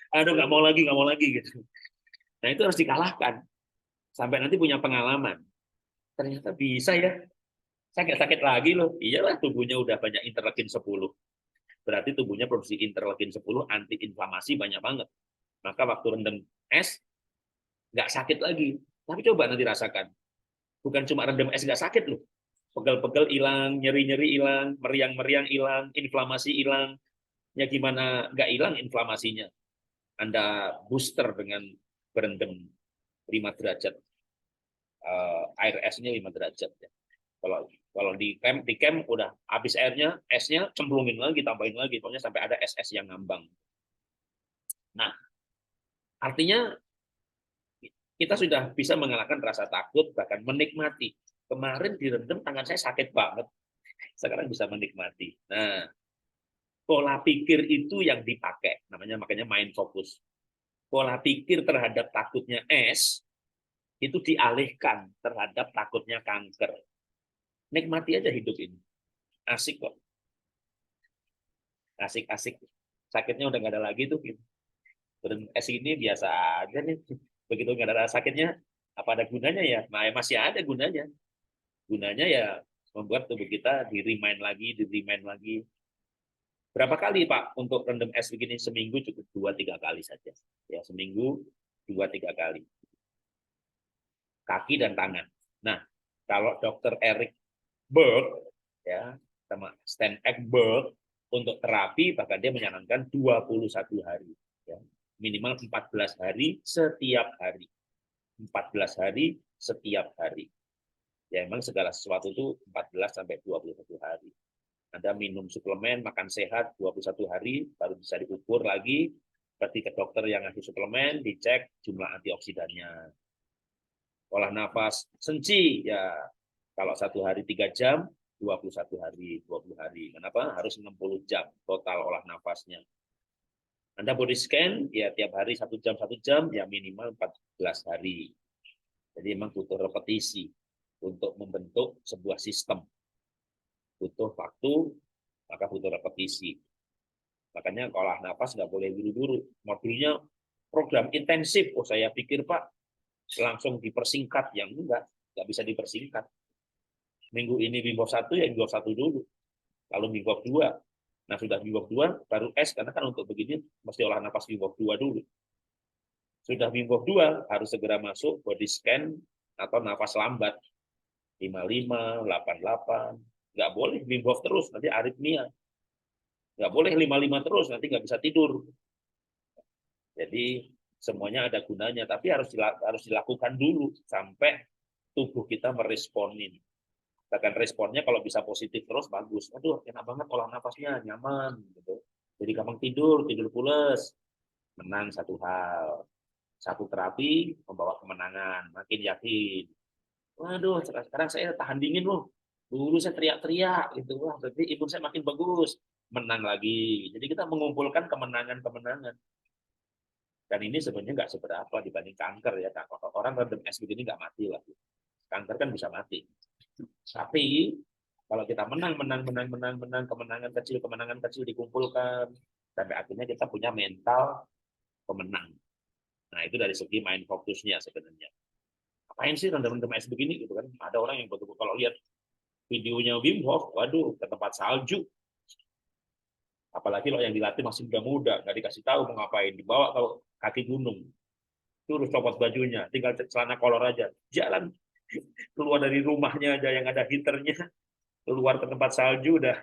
Aduh nggak mau lagi gitu. Nah itu harus dikalahkan. Sampai nanti punya pengalaman. Ternyata bisa ya. Saya nggak sakit lagi loh. Iyalah tubuhnya udah banyak interleukin 10. Berarti tubuhnya produksi interleukin 10, anti-inflamasi banyak banget. Maka waktu rendam es, nggak sakit lagi. Tapi coba nanti rasakan. Bukan cuma rendam es nggak sakit loh. Pegel-pegel hilang, nyeri-nyeri hilang, meriang-meriang hilang, inflamasi hilang. Ya gimana nggak hilang inflamasinya? Anda booster dengan berendam 5 derajat. Air esnya 5 derajat. Ya. Kalau di camp udah habis airnya, esnya cemplungin lagi, tambahin lagi, pokoknya sampai ada es yang ngambang. Nah, artinya kita sudah bisa mengalahkan rasa takut, bahkan menikmati. Kemarin direndam tangan saya sakit banget, sekarang bisa menikmati. Nah, pola pikir itu yang dipakai, makanya mind focus. Pola pikir terhadap takutnya es itu dialihkan terhadap takutnya kanker. Nikmati aja hidup ini. Asik kok. Asik-asik. Sakitnya udah nggak ada lagi tuh. Berendam es ini biasa aja nih. Begitu nggak ada sakitnya, apa ada gunanya ya? Nah, masih ada gunanya. Gunanya ya membuat tubuh kita di-remind lagi. Berapa kali Pak untuk rendam es begini? Seminggu cukup 2-3 kali saja. Ya, seminggu 2-3 kali. Kaki dan tangan. Nah, kalau Dr. Eric Berg ya, sama Stan Ekberg untuk terapi bahkan dia menyarankan 21 hari ya. Minimal 14 hari setiap hari. 14 hari setiap hari. Ya memang segala sesuatu itu 14 sampai 21 hari. Anda minum suplemen, makan sehat 21 hari, baru bisa diukur lagi, pergi ke dokter yang ngasih suplemen, dicek jumlah antioksidannya. Olah nafas senci, ya kalau 1 hari 3 jam, 21 hari, 20 hari. Kenapa? Harus 60 jam total olah nafasnya. Anda body scan, ya tiap hari 1 jam, ya minimal 14 hari. Jadi memang butuh repetisi untuk membentuk sebuah sistem. Butuh waktu, maka butuh repetisi. Makanya olah nafas nggak boleh buru-buru. Modulnya program intensif. Oh saya pikir Pak, langsung dipersingkat, yang nggak bisa dipersingkat. Minggu ini Wim Hof 1 ya Wim Hof 1 dulu, lalu Wim Hof 2. Nah sudah Wim Hof 2 baru S, karena kan untuk begini mesti olah nafas Wim Hof 2 dulu. Sudah Wim Hof 2 harus segera masuk body scan atau nafas lambat 55, 88. Nggak boleh Wim Hof terus, nanti aritmia. Nggak boleh 55 terus, nanti nggak bisa tidur. Jadi semuanya ada gunanya, tapi harus dilakukan dulu sampai tubuh kita meresponin. Bahkan responnya kalau bisa positif terus bagus. Aduh, enak banget olah nafasnya, nyaman gitu. Jadi gampang tidur pules. Menang satu hal. Satu terapi membawa kemenangan, makin yakin. Waduh, sekarang saya tahan dingin loh. Dulu saya teriak-teriak gitu. Wah, berarti imun saya makin bagus. Menang lagi. Jadi kita mengumpulkan kemenangan-kemenangan. Dan ini sebenarnya nggak seberapa dibanding kanker ya. Orang random S begini nggak mati lah. Kanker kan bisa mati. Tapi kalau kita menang, kemenangan kecil dikumpulkan, sampai akhirnya kita punya mental pemenang. Nah itu dari segi main fokusnya sebenarnya. Apain sih rendam-rendam es begini gitu kan? Ada orang yang betul-betul kalau lihat videonya Wim Hof, waduh ke tempat salju. Apalagi kalau yang dilatih masih muda-muda, nggak dikasih tahu mau ngapain, dibawa ke kaki gunung, terus copot bajunya, tinggal celana kolor aja, jalan keluar dari rumahnya aja yang ada heaternya, keluar ke tempat salju udah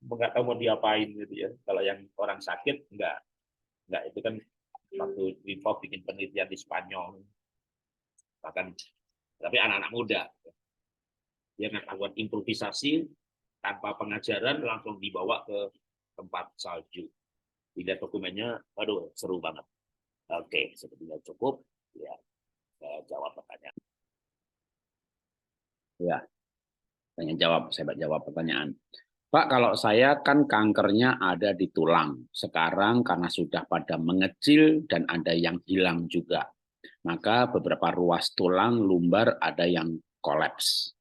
nggak tahu mau diapain gitu ya. Kalau yang orang sakit nggak itu kan waktu Wim Hof bikin penelitian di Spanyol, bahkan tapi anak-anak muda dia melakukan improvisasi tanpa pengajaran langsung dibawa ke tempat salju. Dilihat dokumennya, waduh seru banget. Oke, sepertinya cukup ya. Saya jawab pertanyaan. Ya, saya jawab pertanyaan. Pak, kalau saya kan kankernya ada di tulang. Sekarang karena sudah pada mengecil dan ada yang hilang juga. Maka beberapa ruas tulang lumbar ada yang kolaps.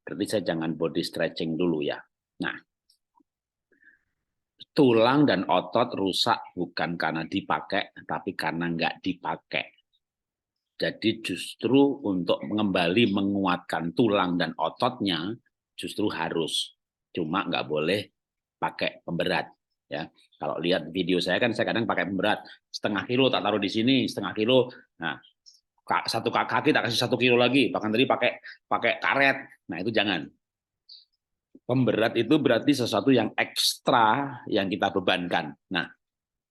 Berarti saya jangan body stretching dulu ya. Nah, tulang dan otot rusak bukan karena dipakai, tapi karena nggak dipakai. Jadi justru untuk kembali menguatkan tulang dan ototnya justru harus, cuma nggak boleh pakai pemberat. Ya, kalau lihat video saya kan saya kadang pakai pemberat 0,5 kilo tak taruh di sini 0,5 kilo. Nah, satu kaki tak kasih 1 kilo lagi, bahkan tadi pakai karet. Nah itu jangan. Pemberat itu berarti sesuatu yang ekstra yang kita bebankan. Nah,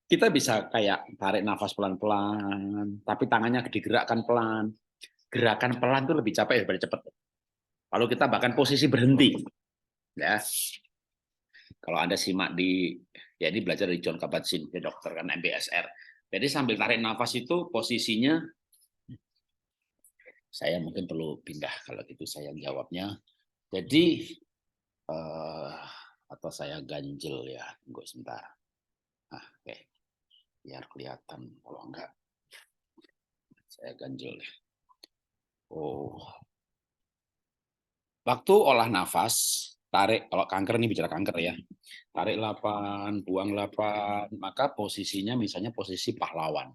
kita bisa kayak tarik nafas pelan-pelan, tapi tangannya digerakkan pelan. Gerakan pelan itu lebih capek daripada cepat. Kalau kita bahkan posisi berhenti, ya. Kalau Anda simak ya ini belajar dari John Kabat-Zinn, ya dokter kan MBSR. Jadi sambil tarik nafas itu posisinya, saya mungkin perlu pindah kalau gitu saya jawabnya. Jadi atau saya ganjel ya, tunggu sebentar. Oke. Biar kelihatan, kalau enggak saya ganjel deh. Waktu olah nafas, tarik, kalau kanker ini bicara kanker ya, tarik 8, buang 8, maka posisinya misalnya posisi pahlawan.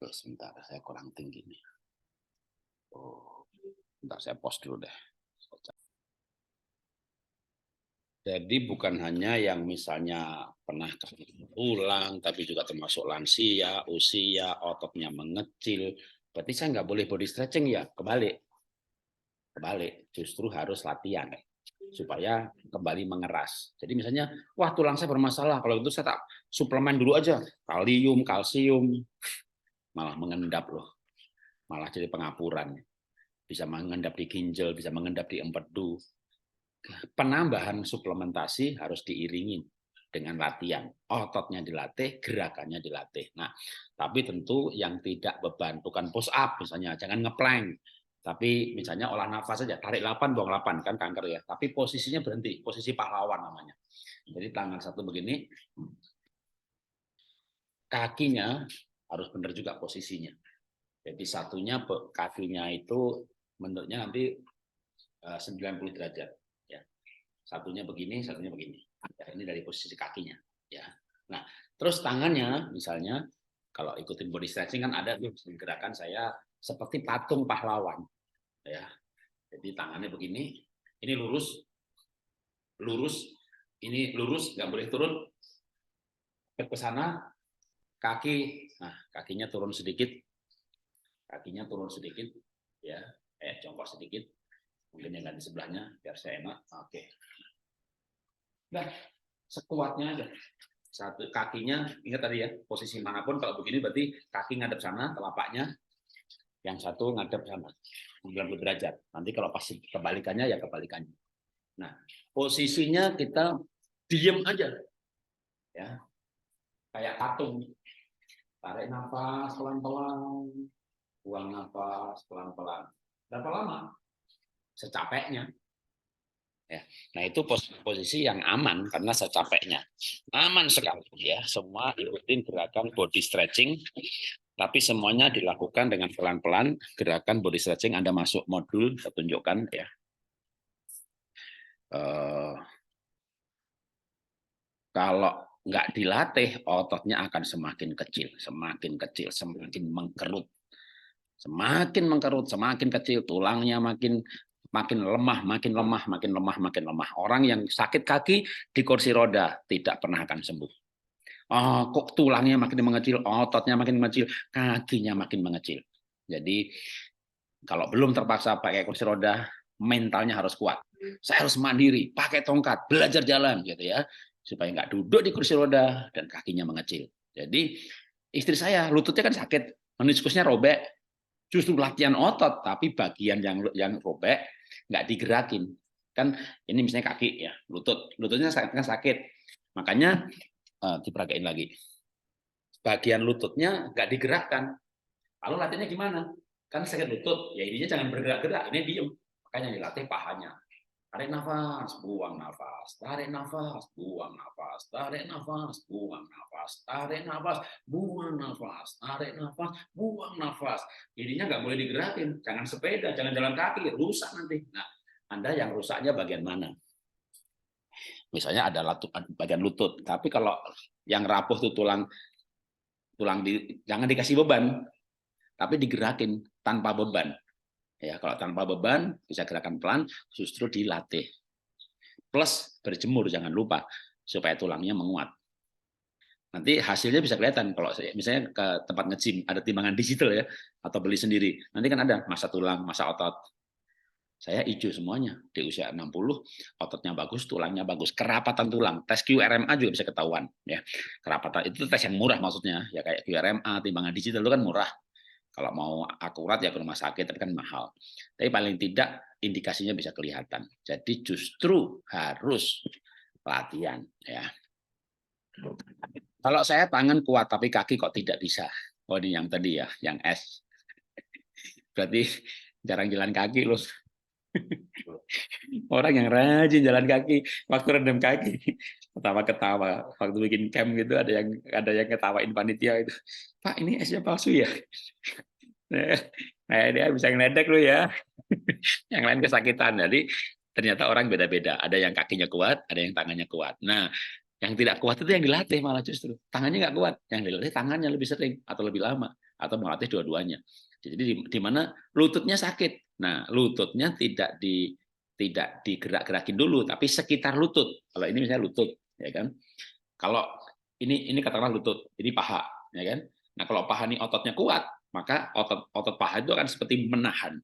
Sebentar, saya kurang tinggi nih. Bentar, saya pause dulu deh. Jadi bukan hanya yang misalnya pernah ulang, tapi juga termasuk lansia, usia, ototnya mengecil. Berarti saya nggak boleh body stretching ya? Kebalik, justru harus latihan supaya kembali mengeras. Jadi misalnya, wah tulang saya bermasalah, kalau itu saya tak suplemen dulu aja, kalium, kalsium, malah mengendap loh, malah jadi pengapuran. Bisa mengendap di ginjal, bisa mengendap di empedu. Penambahan suplementasi harus diiringi dengan latihan. Ototnya dilatih, gerakannya dilatih. Nah, tapi tentu yang tidak beban, bukan push up misalnya, jangan ngeplank. Tapi misalnya olah nafas saja, tarik 8, buang 8, kan kanker ya. Tapi posisinya berhenti, posisi pahlawan namanya. Jadi tangan satu begini, kakinya harus benar juga posisinya. Jadi satunya kakinya itu menurutnya nanti 90 derajat. Satunya begini, satunya begini. Ya, ini dari posisi kakinya. Ya. Nah, terus tangannya, misalnya, kalau ikutin body stretching kan ada tuh gerakan saya seperti patung pahlawan. Ya, jadi tangannya begini, ini lurus, ini lurus, nggak boleh turun ke sana, kaki, nah kakinya turun sedikit, ya, jongkok sedikit, mungkin yang di sebelahnya biar saya enak, oke. Nah, sekuatnya aja. Satu kakinya, ingat tadi ya, posisi manapun kalau begini berarti kaki ngadep sana, telapaknya, yang satu ngadep sana, 90 derajat. Nanti kalau pas kebalikannya ya kebalikannya. Nah, posisinya kita diem aja, ya, kayak patung. Tarik nafas pelan-pelan, buang nafas pelan-pelan. Berapa lama? Secapeknya. Ya. Nah, itu posisi yang aman karena secapeknya. Aman sekali ya. Semua ikutin gerakan body stretching, tapi semuanya dilakukan dengan pelan-pelan. Gerakan body stretching Anda masuk modul, saya tunjukkan ya. Kalau nggak dilatih, ototnya akan semakin kecil, semakin mengkerut. Semakin kecil, tulangnya makin lemah. Orang yang sakit kaki di kursi roda tidak pernah akan sembuh. Oh, kok tulangnya makin mengecil, ototnya makin mengecil, kakinya makin mengecil. Jadi kalau belum terpaksa pakai kursi roda, mentalnya harus kuat. Saya harus mandiri, pakai tongkat, belajar jalan gitu ya, supaya nggak duduk di kursi roda dan kakinya mengecil. Jadi istri saya lututnya kan sakit, meniskusnya robek. Justru latihan otot, tapi bagian yang robek nggak digerakin. Kan ini misalnya kaki ya, lututnya sakit. Makanya diperagain lagi. Bagian lututnya nggak digerakkan. Lalu latihannya gimana? Kan sakit lutut, ya ininya jangan bergerak-gerak, ini diem. Makanya dilatih pahanya. Tarik nafas, buang nafas, tarik nafas, buang nafas, tarik nafas, buang nafas, tarik nafas, buang nafas, tarik nafas, buang nafas. Ininya nggak boleh digerakin, jangan sepeda, jangan jalan kaki, rusak nanti. Nah, Anda yang rusaknya bagian mana? Misalnya ada bagian lutut, tapi kalau yang rapuh itu tulang jangan dikasih beban, tapi digerakin tanpa beban. Ya, kalau tanpa beban bisa gerakan pelan, justru dilatih. Plus berjemur jangan lupa supaya tulangnya menguat. Nanti hasilnya bisa kelihatan kalau misalnya ke tempat nge-gym ada timbangan digital ya atau beli sendiri. Nanti kan ada massa tulang, massa otot. Saya hijau semuanya di usia 60, ototnya bagus, tulangnya bagus, kerapatan tulang, tes QRMA juga bisa ketahuan ya. Kerapatan itu tes yang murah maksudnya, ya kayak QRMA, timbangan digital itu kan murah. Kalau mau akurat ya ke rumah sakit, tapi kan mahal. Tapi paling tidak indikasinya bisa kelihatan. Jadi justru harus latihan. Ya. Kalau saya tangan kuat, tapi kaki kok tidak bisa. Oh ini yang tadi ya, yang S. Berarti jarang jalan kaki loh. Orang yang rajin jalan kaki, waktu rendam kaki, ketawa-ketawa. Waktu bikin camp gitu ada yang ketawain panitia itu. Pak ini esnya palsu ya? Nah, dia bisa ngeledek lu ya. Yang lain kesakitan. Jadi ternyata orang beda-beda. Ada yang kakinya kuat, ada yang tangannya kuat. Nah, yang tidak kuat itu yang dilatih malah justru. Tangannya nggak kuat, yang dilatih tangannya lebih sering atau lebih lama atau melatih dua-duanya. Jadi di mana lututnya sakit. Nah, lututnya tidak digerak-gerakin dulu, tapi sekitar lutut. Kalau ini misalnya lutut, ya kan? Kalau ini katakanlah lutut, ini paha, ya kan? Nah, kalau paha ini ototnya kuat, maka otot paha itu akan seperti menahan.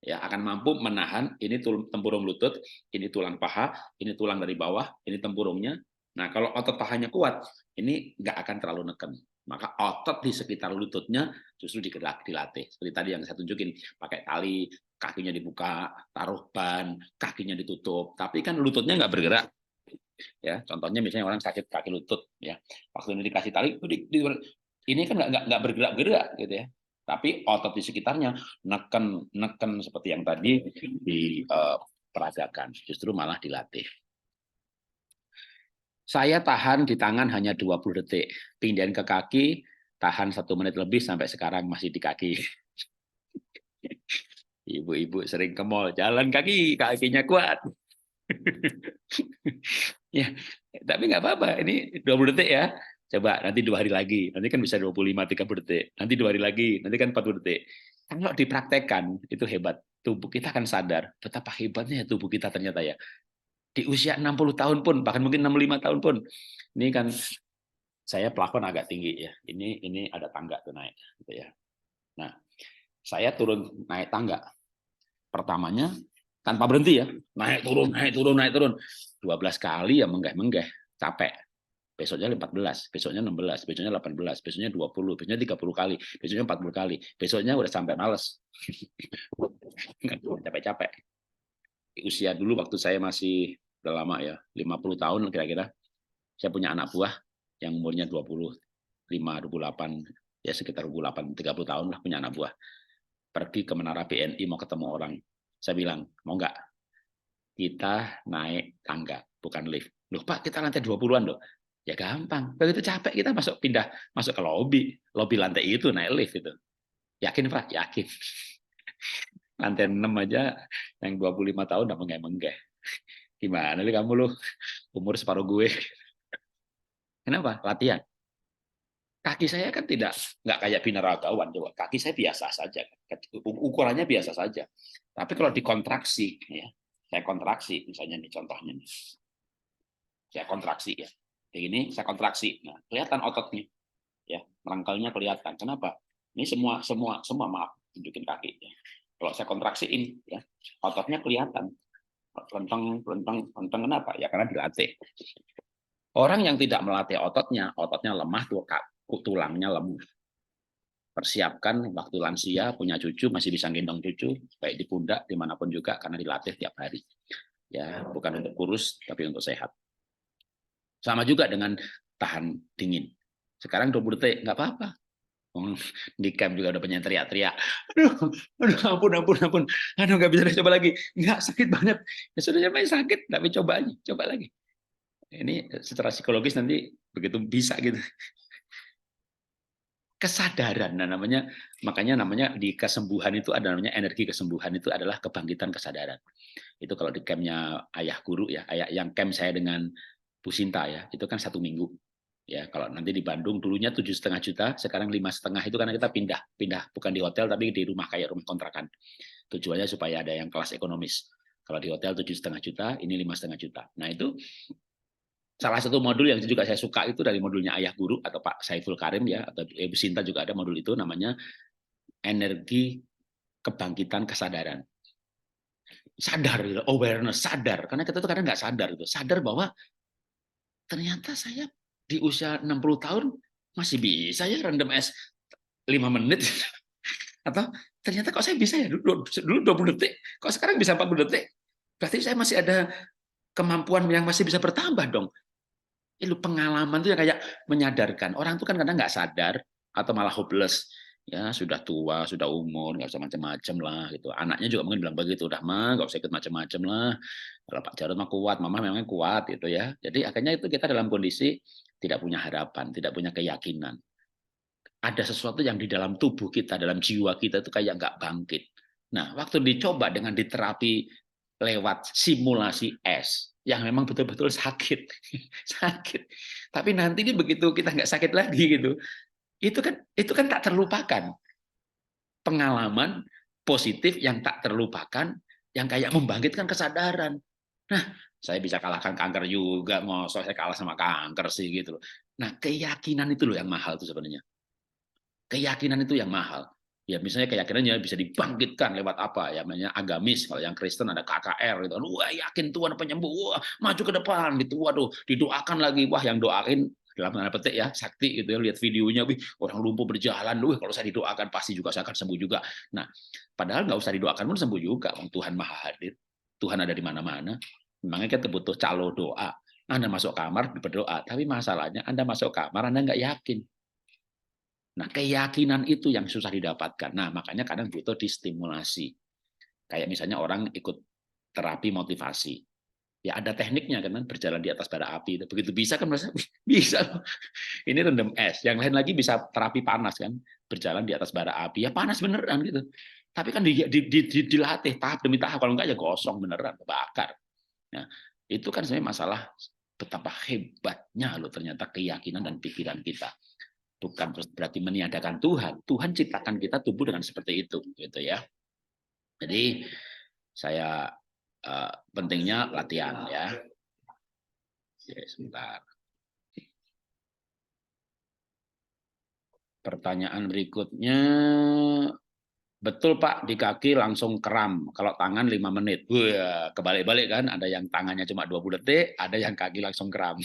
Ya, akan mampu menahan ini tempurung lutut, ini tulang paha, ini tulang dari bawah, ini tempurungnya. Nah, kalau otot pahanya kuat, ini nggak akan terlalu neken. Maka otot di sekitar lututnya justru dilatih. Seperti tadi yang saya tunjukin, pakai tali, kakinya dibuka, taruh ban, kakinya ditutup. Tapi kan lututnya nggak bergerak. Ya, contohnya misalnya orang sakit kaki lutut, ya, waktu ini dikasih tali, ini kan nggak bergerak-gerak gitu ya. Tapi otot di sekitarnya neken seperti yang tadi diperagakan, justru malah dilatih. Saya tahan di tangan hanya 20 detik, pindahin ke kaki, tahan 1 menit lebih sampai sekarang masih di kaki. Ibu-ibu sering ke mall, jalan kaki, kakinya kuat. Ya, tapi nggak apa-apa, ini 20 detik ya. Coba nanti 2 hari lagi, nanti kan bisa 25-30 detik. Nanti 2 hari lagi, nanti kan 40 detik. Kalau dipraktekkan itu hebat. Tubuh kita akan sadar betapa hebatnya tubuh kita ternyata ya. Di usia 60 tahun pun, bahkan mungkin 65 tahun pun. Ini kan saya plafon agak tinggi ya. Ini ada tangga tuh naik gitu ya. Nah, saya turun naik tangga. Pertamanya tanpa berhenti ya. Naik turun, naik turun, naik turun. 12 kali ya menggeh-menggeh, capek. Besoknya 14, besoknya 16, besoknya 18, besoknya 20, besoknya 30 kali, besoknya 40 kali, besoknya udah sampai males. Capek-capek. Di usia dulu waktu saya masih udah lama ya, 50 tahun kira-kira, saya punya anak buah yang umurnya 25, 28, ya sekitar 28, 30 tahun lah punya anak buah. Pergi ke Menara BNI mau ketemu orang. Saya bilang, mau nggak? Kita naik tangga, bukan lift. Loh Pak, kita lantai 20-an loh. Ya gampang. Begitu capek kita pindah masuk ke lobby lantai itu naik lift itu. Yakin Pak? Yakin. Lantai 6 aja yang 25 tahun udah menggeh-menggeh. Gimana nih kamu lu? Umur separuh gue. Kenapa? Latihan. Kaki saya kan nggak kayak binaragawan, coba. Kaki saya biasa saja. Ukurannya biasa saja. Tapi kalau dikontraksi, ya, saya kontraksi, misalnya nih contohnya nih. Saya kontraksi ya. Kayak gini saya kontraksi. Nah, kelihatan ototnya. Ya, merangkalnya kelihatan. Kenapa? Ini semua maaf, tunjukin kaki ya. Kalau saya kontraksiin ya, ototnya kelihatan. Pelentang kenapa? Ya karena dilatih. Orang yang tidak melatih ototnya lemah, tulangnya lemah. Persiapkan waktu lansia, punya cucu, masih bisa gendong cucu, baik di pundak, dimanapun juga, karena dilatih tiap hari. Ya, bukan untuk kurus, tapi untuk sehat. Sama juga dengan tahan dingin. Sekarang 20 detik, nggak apa-apa. Di camp juga udah banyak teriak-teriak. Aduh, ampun. Aduh, nggak bisa coba lagi. Nggak, sakit banget. Ya sudah, sakit, tapi coba lagi. Ini secara psikologis nanti begitu bisa gitu. Kesadaran, nah makanya namanya di kesembuhan itu ada namanya energi kesembuhan itu adalah kebangkitan kesadaran. Itu kalau di campnya ayah guru ya, yang camp saya dengan Bu Sinta ya, itu kan 1 minggu. Ya, kalau nanti di Bandung dulunya 7,5 juta, sekarang 5,5 itu karena kita pindah bukan di hotel tapi di rumah kayak rumah kontrakan. Tujuannya supaya ada yang kelas ekonomis. Kalau di hotel 7,5 juta, ini 5,5 juta. Nah itu salah satu modul yang juga saya suka itu dari modulnya Ayah Guru atau Pak Saiful Karim ya, atau Ibu Sinta juga ada modul itu namanya energi kebangkitan kesadaran. Sadar, awareness, sadar. Karena kita tuh kadang nggak sadar itu. Sadar bahwa ternyata saya di usia 60 tahun masih bisa ya rendam es 5 menit. Atau ternyata kok saya bisa ya dulu 20 detik, kok sekarang bisa 40 detik. Berarti saya masih ada kemampuan yang masih bisa bertambah dong. Itu pengalaman tuh yang kayak menyadarkan. Orang tuh kan kadang nggak sadar atau malah hopeless. Ya sudah tua, sudah umur, nggak usah macam-macam lah gitu. Anaknya juga mungkin bilang begitu, udah mah nggak usah ikut macam-macam lah. Kalau Pak Jarod mah kuat, Mama memang kuat gitu ya. Jadi akhirnya itu kita dalam kondisi tidak punya harapan, tidak punya keyakinan. Ada sesuatu yang di dalam tubuh kita, dalam jiwa kita itu kayak nggak bangkit. Nah, waktu dicoba dengan diterapi lewat simulasi es, yang memang betul-betul sakit, sakit. Tapi nanti ini begitu kita nggak sakit lagi gitu, itu kan tak terlupakan. Pengalaman positif yang tak terlupakan, yang kayak membangkitkan kesadaran. Nah, saya bisa kalahkan kanker juga, ngosok saya kalah sama kanker sih gitu loh. Nah, keyakinan itu loh yang mahal tuh sebenarnya. Keyakinan itu yang mahal. Ya misalnya keyakinannya bisa dibangkitkan lewat apa ya, namanya agamis. Kalau yang Kristen ada KKR gitu. Wah, yakin Tuhan penyembuh, wah, maju ke depan gitu. Waduh, didoakan lagi. Wah, yang doain dalam tanda petik ya, sakti gitu ya, lihat videonya, wih, orang lumpuh berjalan, wih, kalau saya didoakan pasti juga saya akan sembuh juga. Nah, padahal nggak usah didoakan pun sembuh juga. Tuhan Maha Hadir. Tuhan ada di mana-mana. Memangnya kita butuh calo doa. Anda masuk kamar berdoa, tapi masalahnya Anda masuk kamar Anda nggak yakin. Nah, keyakinan itu yang susah didapatkan. Nah, makanya kadang butuh distimulasi. Kayak misalnya orang ikut terapi motivasi. Ya ada tekniknya kan, berjalan di atas bara api. Begitu bisa kan merasa bisa. Ini rendam es. Yang lain lagi bisa terapi panas kan, berjalan di atas bara api. Ya panas beneran gitu. Tapi kan dilatih tahap demi tahap. Kalau enggak ya gosong beneran, bakar. Nah, itu kan sebenarnya masalah betapa hebatnya loh ternyata keyakinan dan pikiran kita. bukan berarti meniadakan Tuhan. Tuhan ciptakan kita tubuh dengan seperti itu, gitu ya. Jadi saya pentingnya latihan ya. Oke, sebentar. Pertanyaan berikutnya, betul Pak, di kaki langsung kram, kalau tangan 5 menit. Wah, kebalik-balik kan, ada yang tangannya cuma 20 detik, ada yang kaki langsung kram.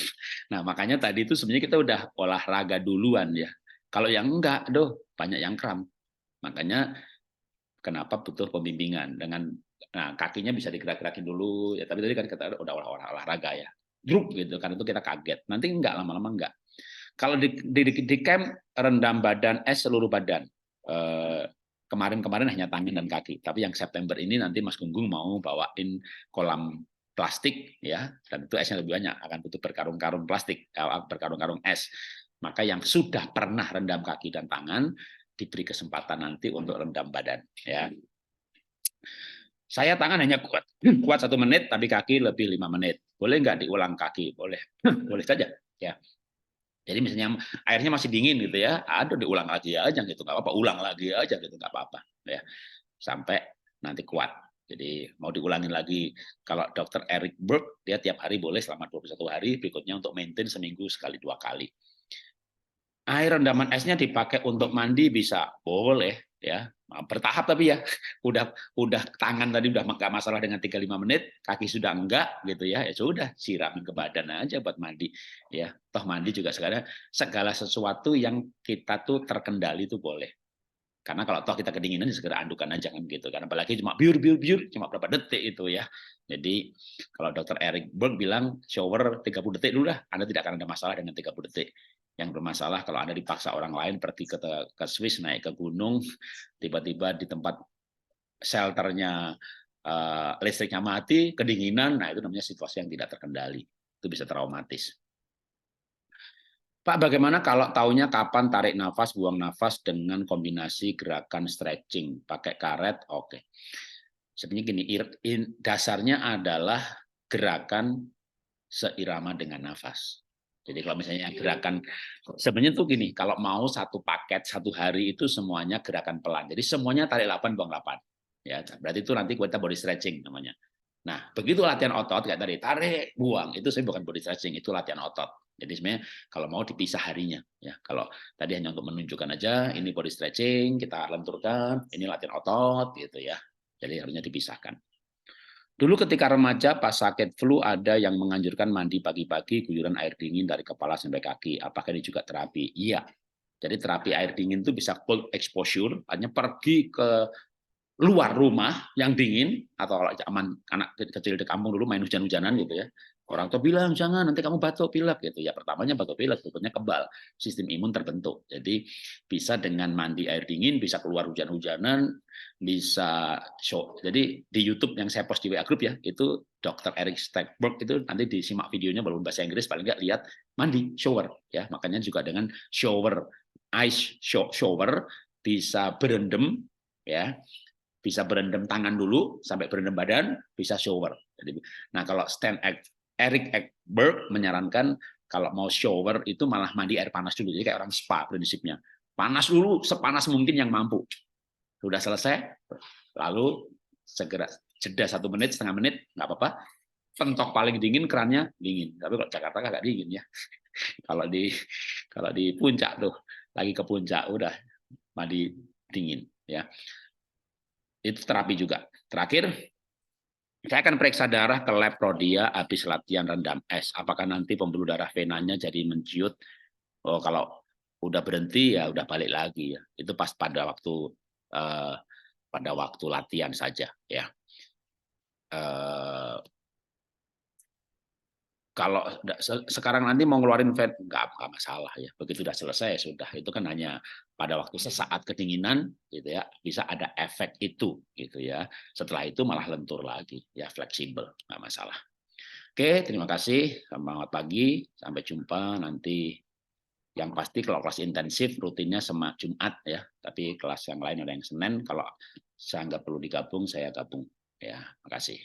Nah, makanya tadi itu sebenarnya kita udah olahraga duluan ya. Kalau yang enggak, aduh, banyak yang kram. Makanya kenapa butuh pembimbingan dengan, nah kakinya bisa digerak-gerakin dulu, ya tapi tadi kan kita udah olahraga ya. Druk gitu, karena itu kita kaget. Nanti enggak, lama-lama enggak. Kalau di camp rendam badan, seluruh badan. Kemarin-kemarin hanya tangan dan kaki. Tapi yang September ini nanti Mas Gunggung mau bawain kolam plastik ya, dan itu esnya lebih banyak, akan butuh berkarung-karung plastik, berkarung-karung es. Maka yang sudah pernah rendam kaki dan tangan diberi kesempatan nanti untuk rendam badan ya. Saya tangan hanya kuat 1 menit, tapi kaki lebih 5 menit. Boleh nggak diulang kaki? Boleh, boleh saja ya. Jadi misalnya airnya masih dingin gitu ya, aduh diulang lagi aja gitu, nggak apa-apa, ulang lagi aja gitu, nggak apa-apa ya, sampai nanti kuat. Jadi mau diulangin lagi. Kalau Dr. Eric Berg, dia tiap hari boleh selama 21 hari, berikutnya untuk maintain seminggu sekali 2 kali. Air rendaman esnya dipakai untuk mandi bisa, boleh ya, bertahap tapi ya. Udah tangan tadi udah nggak masalah dengan 35 menit, kaki sudah enggak gitu ya, ya sudah siramin ke badan aja buat mandi ya. Toh mandi juga sekarang segala sesuatu yang kita tuh terkendali itu boleh. Karena kalau toh kita kedinginan segera andukan aja kan gitu. Karena apalagi cuma biur cuma berapa detik itu ya. Jadi kalau Dr. Eric Berg bilang shower 30 detik dulu lah, Anda tidak akan ada masalah dengan 30 detik. Yang bermasalah kalau Anda dipaksa orang lain pergi ke Swiss, naik ke gunung, tiba-tiba di tempat shelternya listriknya mati, kedinginan, nah itu namanya situasi yang tidak terkendali. Itu bisa traumatis. Pak, bagaimana kalau taunya kapan tarik nafas, buang nafas dengan kombinasi gerakan stretching, pakai karet? Oke. Sebenarnya gini, dasarnya adalah gerakan seirama dengan nafas. Jadi kalau misalnya gerakan, sebenarnya tuh gini, kalau mau satu paket 1 hari itu semuanya gerakan pelan. Jadi semuanya tarik 8, buang 8. Ya, berarti itu nanti kita body stretching namanya. Nah, begitu latihan otot kayak tadi, tarik, buang, itu saya bukan body stretching, itu latihan otot. Jadi sebenarnya kalau mau dipisah harinya ya. Kalau tadi hanya untuk menunjukkan aja ini body stretching, kita lenturkan, ini latihan otot gitu ya. Jadi harusnya dipisahkan. Dulu ketika remaja pas sakit flu ada yang menganjurkan mandi pagi-pagi guyuran air dingin dari kepala sampai kaki. Apakah ini juga terapi? Iya. Jadi terapi air dingin itu bisa cold exposure, hanya pergi ke luar rumah yang dingin, atau kalau zaman anak kecil di kampung dulu main hujan-hujanan gitu ya. Orang tua bilang jangan nanti kamu batuk pilek gitu ya. Pertamanya batuk pilek, berikutnya kebal, sistem imun terbentuk. Jadi bisa dengan mandi air dingin, bisa keluar hujan-hujanan, bisa show. Jadi di YouTube yang saya post di WA Group ya, itu Dr. Eric Stegberg itu nanti disimak videonya walaupun bahasa Inggris, paling nggak lihat mandi shower ya. Makanya juga dengan shower, ice shower, bisa berendam ya. Bisa berendam tangan dulu sampai berendam badan, bisa shower. Jadi, nah kalau Eric Berg menyarankan kalau mau shower itu malah mandi air panas dulu. Jadi kayak orang spa prinsipnya. Panas dulu sepanas mungkin yang mampu. Sudah selesai, lalu segera jeda 1 menit, setengah menit, nggak apa-apa. Pentok paling dingin, kerannya dingin. Tapi kalau Jakarta agak dingin ya. Kalau di puncak tuh, lagi ke puncak udah mandi dingin ya. Itu terapi juga. Terakhir, saya akan periksa darah ke lab Prodia habis latihan rendam es. Apakah nanti pembuluh darah venanya jadi menciut? Oh, kalau udah berhenti ya udah balik lagi ya. Itu pas pada waktu latihan saja ya. Kalau sekarang nanti mau ngeluarin ven, nggak masalah ya. Begitu sudah selesai sudah. Itu kan hanya pada waktu sesaat kedinginan gitu ya, bisa ada efek itu gitu ya. Setelah itu malah lentur lagi ya, fleksibel, nggak masalah. Oke, terima kasih. Selamat pagi, sampai jumpa nanti. Yang pasti kalau kelas intensif rutinnya sama Jumat ya, tapi kelas yang lain ada yang Senin. Kalau saya nggak perlu digabung, saya gabung ya. Makasih.